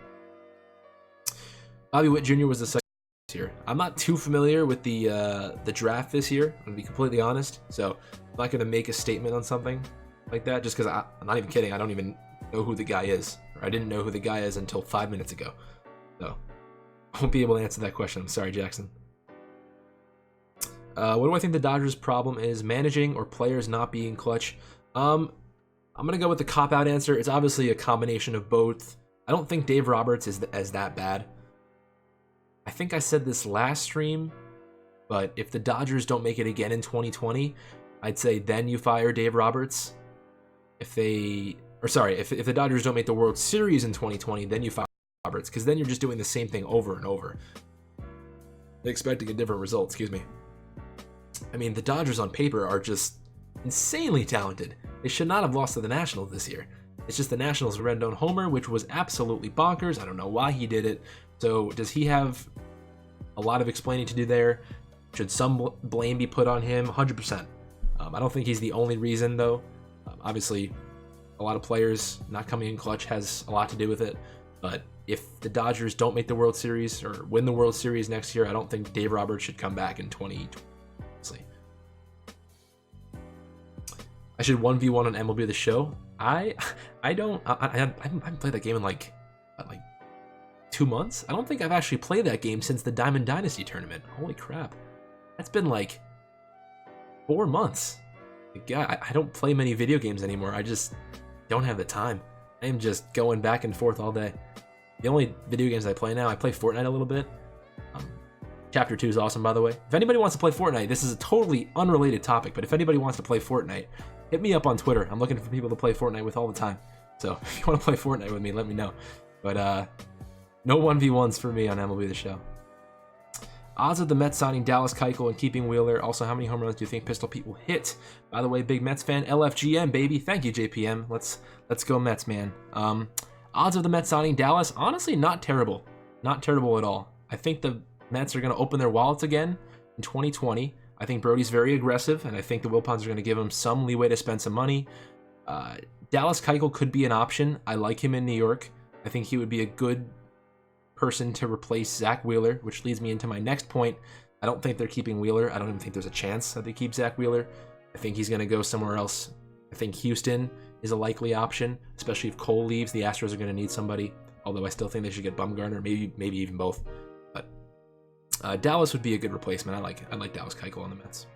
Bobby Witt Jr. was the second this year. I'm not too familiar with the draft this year, I'm going to be completely honest. So I'm not going to make a statement on something like that just because I'm not even kidding. I don't even know who the guy is. Or I didn't know who the guy is until 5 minutes ago. So I won't be able to answer that question. I'm sorry, Jackson. What do I think the Dodgers' problem is? Managing or players not being clutch? I'm going to go with the cop-out answer. It's obviously a combination of both. I don't think Dave Roberts is that bad. I think I said this last stream, but if the Dodgers don't make it again in 2020, I'd say then you fire Dave Roberts. If the Dodgers don't make the World Series in 2020, then you fire Roberts, because then you're just doing the same thing over and over, expecting a different result. Excuse me. I mean, the Dodgers on paper are just insanely talented. They should not have lost to the Nationals this year. It's just the Nationals' Rendon homer, which was absolutely bonkers. I don't know why he did it. So does he have a lot of explaining to do there? Should some blame be put on him? 100%. I don't think he's the only reason, though. Obviously, a lot of players not coming in clutch has a lot to do with it. But if the Dodgers don't make the World Series or win the World Series next year, I don't think Dave Roberts should come back in 2020. I should 1v1 on MLB The Show. I haven't played that game in like 2 months. I don't think I've actually played that game since the Diamond Dynasty tournament. Holy crap. That's been like 4 months. Yeah, I don't play many video games anymore. I just don't have the time. I am just going back and forth all day. The only video games I play now, I play Fortnite a little bit. Chapter 2 is awesome, by the way. If anybody wants to play Fortnite, this is a totally unrelated topic, but if anybody wants to play Fortnite, hit me up on Twitter. I'm looking for people to play Fortnite with all the time. So if you want to play Fortnite with me, let me know. But no 1v1s for me on MLB The Show. Odds of the Mets signing Dallas Keuchel and keeping Wheeler. Also, how many home runs do you think Pistol Pete will hit? By the way, big Mets fan, LFGM, baby. Thank you, JPM. Let's go Mets, man. Odds of the Mets signing Dallas, honestly, not terrible. Not terrible at all. I think the Mets are going to open their wallets again in 2020. I think Brody's very aggressive, and I think the Wilpons are going to give him some leeway to spend some money. Dallas Keuchel could be an option. I like him in New York. I think he would be a good person to replace Zach Wheeler, which leads me into my next point. I don't think they're keeping Wheeler. I don't even think there's a chance that they keep Zach Wheeler. I think he's going to go somewhere else. I think Houston is a likely option, especially if Cole leaves. The Astros are going to need somebody, although I still think they should get Bumgarner, maybe even both. Dallas would be a good replacement. I like Dallas Keuchel on the Mets.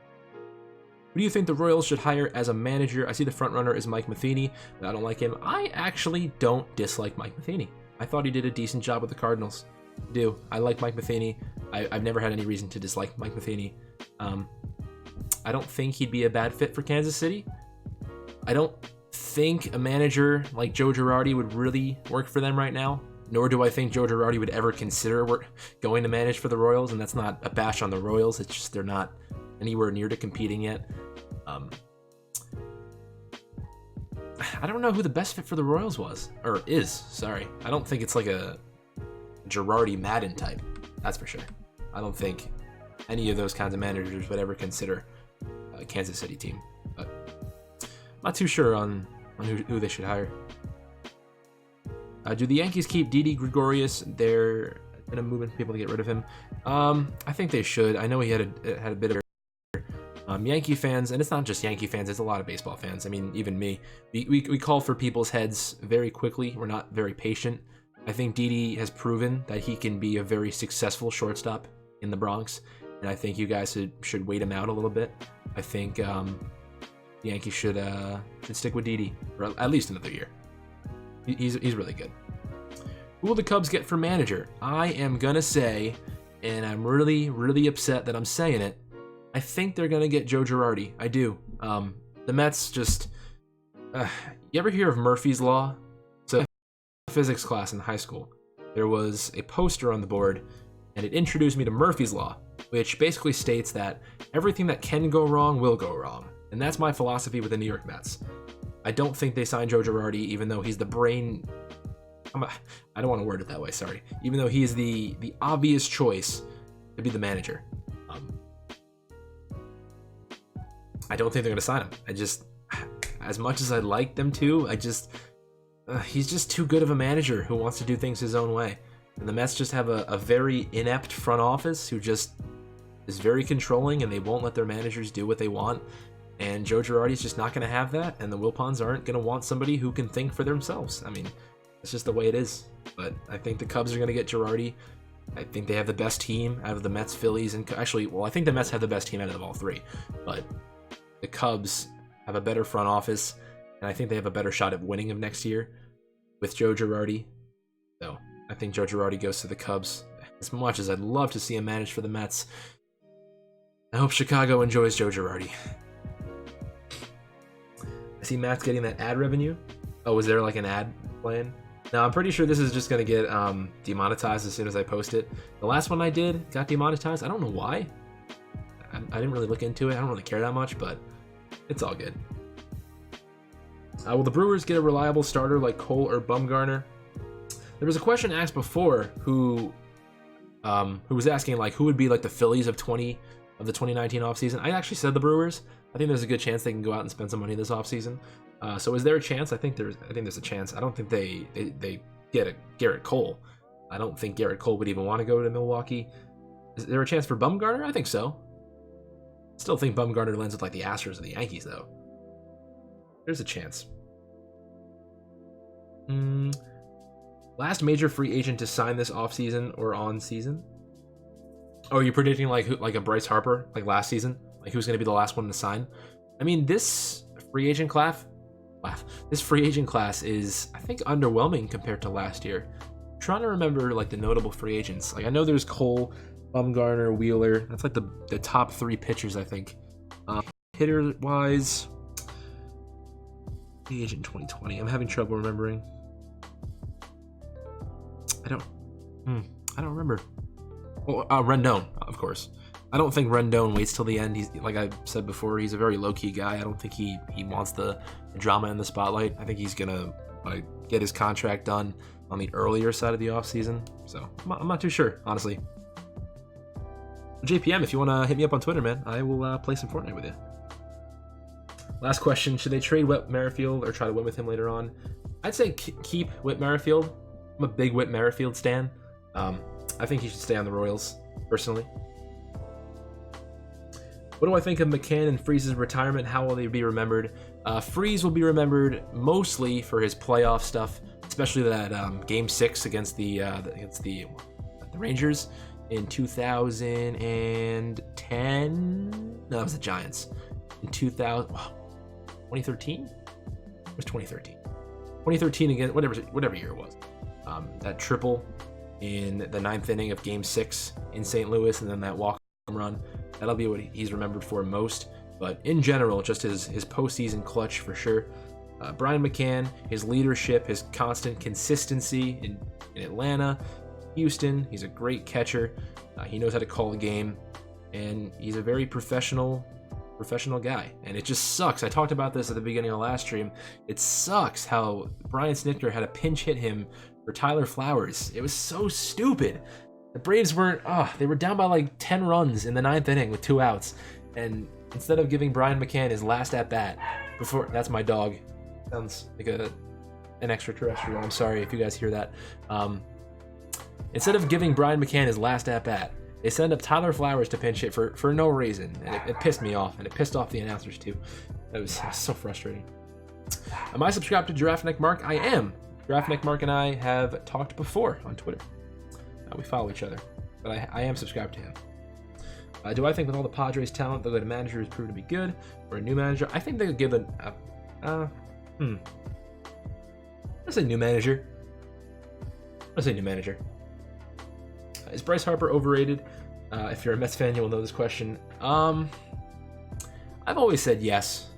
Who do you think the Royals should hire as a manager? I see the front runner is Mike Matheny, but I don't like him. I actually don't dislike Mike Matheny. I thought he did a decent job with the Cardinals. I do. I like Mike Matheny. I've never had any reason to dislike Mike Matheny. I don't think he'd be a bad fit for Kansas City. I don't think a manager like Joe Girardi would really work for them right now. Nor do I think Joe Girardi would ever consider going to manage for the Royals, and that's not a bash on the Royals. It's just they're not anywhere near to competing yet. I don't know who the best fit for the Royals was, or is, sorry. I don't think it's like a Girardi Madden type, that's for sure. I don't think any of those kinds of managers would ever consider a Kansas City team, but not too sure on who they should hire. Do the Yankees keep Didi Gregorius? They're in a movement people to get rid of him. I think they should. I know he had a bit of Yankee fans, and it's not just Yankee fans, it's a lot of baseball fans. I mean, even me. We call for people's heads very quickly. We're not very patient. I think Didi has proven that he can be a very successful shortstop in the Bronx, and I think you guys should wait him out a little bit. I think the Yankees should stick with Didi for at least another year. He's really good. Who will the Cubs get for manager? I am gonna say, and I'm really upset that I'm saying it, I think they're gonna get Joe Girardi. I do. The Mets just. You ever hear of Murphy's Law? So, physics class in high school, there was a poster on the board, and it introduced me to Murphy's Law, which basically states that everything that can go wrong will go wrong, and that's my philosophy with the New York Mets. I don't think they signed Joe Girardi, even though he's the brain. I don't want to word it that way. Sorry. Even though he is the obvious choice to be the manager. I don't think they're going to sign him. I just, as much as I'd like them to, he's just too good of a manager who wants to do things his own way. And the Mets just have a very inept front office who just is very controlling, and they won't let their managers do what they want. And Joe Girardi's just not going to have that, and the Wilpons aren't going to want somebody who can think for themselves. I mean, it's just the way it is. But I think the Cubs are going to get Girardi. I think they have the best team out of the Mets, Phillies, and actually, well, I think the Mets have the best team out of all three. But the Cubs have a better front office, and I think they have a better shot at winning of next year with Joe Girardi. So I think Joe Girardi goes to the Cubs. As much as I'd love to see him manage for the Mets, I hope Chicago enjoys Joe Girardi. I see Matt's getting that ad revenue. Oh, was there like an ad playing? Now, I'm pretty sure this is just going to get demonetized as soon as I post it. The last one I did got demonetized. I don't know why. I didn't really look into it. I don't really care that much, but it's all good. Will the Brewers get a reliable starter like Cole or Bumgarner? There was a question asked before who was asking like who would be like the Phillies of the 2019 offseason. I actually said the Brewers. I think there's a good chance they can go out and spend some money this offseason. So is there a chance? I think there's a chance. I don't think they get a Garrett Cole. I don't think Garrett Cole would even want to go to Milwaukee. Is there a chance for Bumgarner? I think so. Still think Bumgarner lands with like the Astros or the Yankees though. There's a chance. Last major free agent to sign this offseason or on season? Oh, are you predicting like a Bryce Harper like last season? Like who's going to be the last one to sign? I mean, this free agent class is, I think, underwhelming compared to last year. I'm trying to remember like the notable free agents. Like I know there's Cole, Bumgarner, Wheeler. That's like the top three pitchers, I think. Hitter wise, free agent 2020. I'm having trouble remembering. I don't remember. Well, Rendon, of course. I don't think Rendon waits till the end. He's, like I said before, he's a very low-key guy. I don't think he wants the drama in the spotlight. I think he's gonna get his contract done on the earlier side of the offseason. So I'm not too sure, honestly. JPM, if you want to hit me up on Twitter, man, I will play some Fortnite with you. Last question: should they trade Whit Merrifield or try to win with him later on? I'd say keep Whit Merrifield. I'm a big Whit Merrifield stan. I think he should stay on the Royals, personally. What do I think of McCann and Freeze's retirement? How will they be remembered? Freeze will be remembered mostly for his playoff stuff, especially that Game 6 against the Rangers in 2010. No, that was the Giants. In 2013? It was 2013. 2013 again, whatever year it was. That triple in the ninth inning of Game 6 in St. Louis, and then that walk run. That'll be what he's remembered for most. But in general, just his postseason clutch for sure. Brian McCann, his leadership, his constant consistency in Atlanta, Houston. He's a great catcher. He knows how to call the game, and he's a very professional professional guy, and it just sucks. I talked about this at the beginning of the last stream. It sucks how Brian Snitker had a pinch hit him for Tyler Flowers. It was so stupid. The Braves weren't, they were down by like 10 runs in the 9th inning with 2 outs, and instead of giving Brian McCann his last at bat before, that's my dog. Sounds like an extraterrestrial. I'm sorry if you guys hear that. Instead of giving Brian McCann his last at bat, they send up Tyler Flowers to pinch hit for no reason, and it pissed me off, and it pissed off the announcers too. It was so frustrating. Am I subscribed to Giraffe Neck Mark? I am. Giraffe Neck Mark and I have talked before on Twitter. We follow each other, but I am subscribed to him. Do I think with all the Padres' talent, they'll get a manager who's proven to be good, or a new manager? I think they could give let's say new manager. Let's say new manager. Is Bryce Harper overrated? If you're a Mets fan, you will know this question. I've always said yes.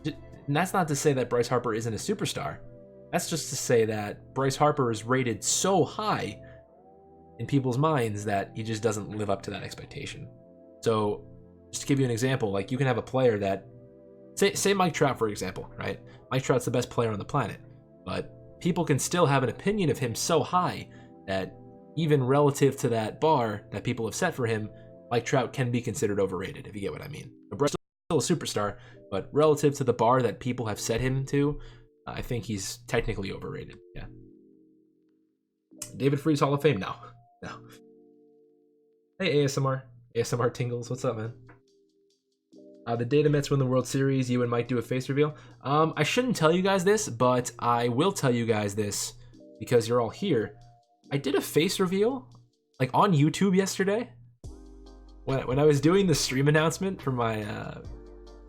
And that's not to say that Bryce Harper isn't a superstar. That's just to say that Bryce Harper is rated so high in people's minds that he just doesn't live up to that expectation. So, just to give you an example, like you can have a player that, say Mike Trout, for example, right? Mike Trout's the best player on the planet, but people can still have an opinion of him so high that even relative to that bar that people have set for him, Mike Trout can be considered overrated, if you get what I mean. Bryce is still a superstar, but relative to the bar that people have set him to, I think he's technically overrated. Yeah. David Freese Hall of Fame? No. Hey, ASMR Tingles, what's up, man? The day the Mets win the World Series, you and Mike do a face reveal. I shouldn't tell you guys this, but I will tell you guys this because you're all here. I did a face reveal, like on YouTube yesterday. When I was doing the stream announcement for my,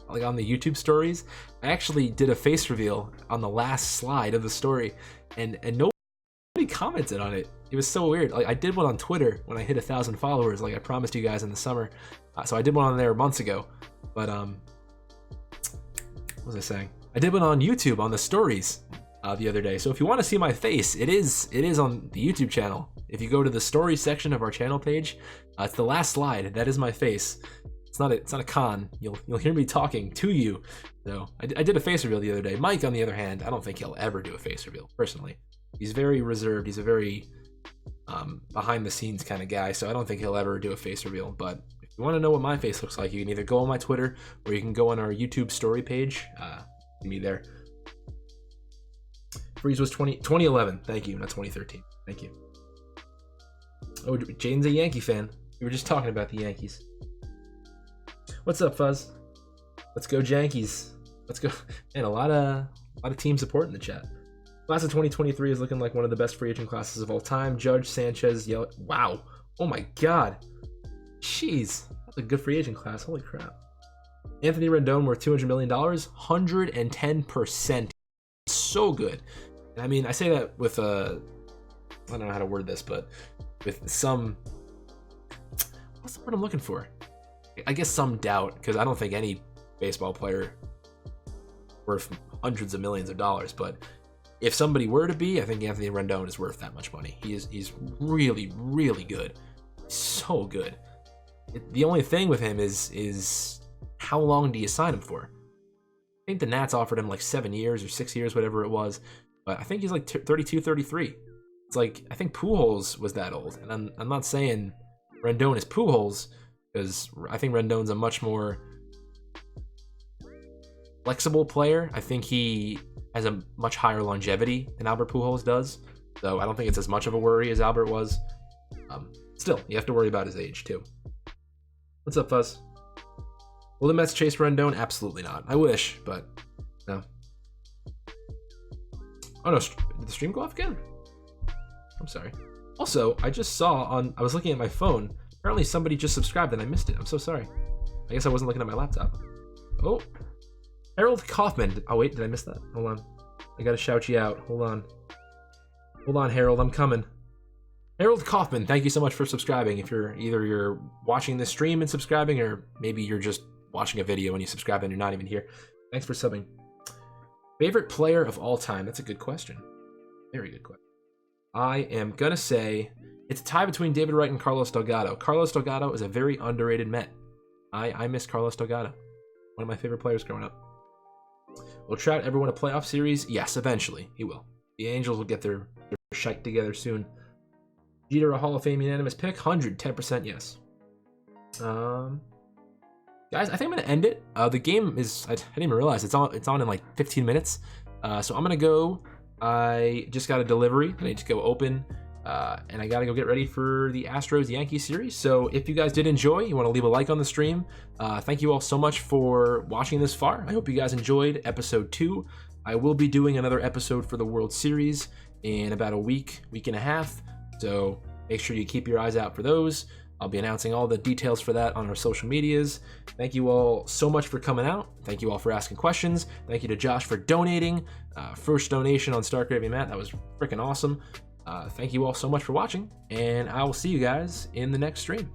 like on the YouTube stories, I actually did a face reveal on the last slide of the story, and nobody commented on it. It was so weird. Like I did one on Twitter when I hit 1,000 followers, like I promised you guys in the summer. So I did one on there months ago. But what was I saying? I did one on YouTube on the stories the other day. So if you want to see my face, it is on the YouTube channel. If you go to the stories section of our channel page, it's the last slide. That is my face. It's not a con. You'll hear me talking to you. So I did a face reveal the other day. Mike, on the other hand, I don't think he'll ever do a face reveal personally. He's very reserved. He's a very behind the scenes kind of guy. So I don't think he'll ever do a face reveal. But if you want to know what my face looks like, you can either go on my Twitter or you can go on our YouTube story page. See me there. Freeze was 2011. Thank you, not 2013. Thank you. Oh, Jane's a Yankee fan. We were just talking about the Yankees. What's up, Fuzz? Let's go Yankees. Let's go. Man, a lot of team support in the chat. Class of 2023 is looking like one of the best free agent classes of all time. Judge, Sanchez, wow. Oh my God. Jeez. That's a good free agent class. Holy crap. Anthony Rendon worth $200 million. 110%. So good. And I mean, I say that with I don't know how to word this, but with some, what's the word I'm looking for? I guess some doubt, because I don't think any baseball player worth hundreds of millions of dollars, but if somebody were to be, I think Anthony Rendon is worth that much money. He's really, really good. So good. The only thing with him is how long do you sign him for? I think the Nats offered him like 7 years or 6 years, whatever it was, but I think he's like 32, 33. It's like, I think Pujols was that old, and I'm not saying Rendon is Pujols, because I think Rendon's a much more flexible player. I think he has a much higher longevity than Albert Pujols does, so I don't think it's as much of a worry as Albert was. Still, you have to worry about his age too. What's up, Fuzz? Will the Mets chase Rendon? Absolutely not. I wish, but no. Oh no, did the stream go off again? I'm sorry. Also, I just saw I was looking at my phone. Apparently somebody just subscribed and I missed it. I'm so sorry. I guess I wasn't looking at my laptop. Oh, Harold Kaufman. Oh wait, did I miss that? Hold on. I gotta shout you out. Hold on. Hold on, Harold. I'm coming. Harold Kaufman, thank you so much for subscribing. If you're watching this stream and subscribing, or maybe you're just watching a video and you subscribe and you're not even here. Thanks for subbing. Favorite player of all time? That's a good question. Very good question. I am gonna say it's a tie between David Wright and Carlos Delgado. Carlos Delgado is a very underrated Met. I miss Carlos Delgado, one of my favorite players growing up. Will Trout ever win a playoff series? Yes, eventually he will. The Angels will get their shite together soon. Jeter a Hall of Fame unanimous pick? 110% yes. Guys, I think I'm gonna end it. The game is, I didn't even realize it's on in like 15 minutes. So I'm gonna go. I just got a delivery. I need to go open, and I gotta go get ready for the Astros-Yankees series. So if you guys did enjoy, you want to leave a like on the stream. Thank you all so much for watching this far. I hope you guys enjoyed episode 2. I will be doing another episode for the World Series in about a week and a half. So make sure you keep your eyes out for those. I'll be announcing all the details for that on our social medias. Thank you all so much for coming out. Thank you all for asking questions. Thank you to Josh for donating. First donation on Stark Raving Matt. That was freaking awesome. Thank you all so much for watching, and I will see you guys in the next stream.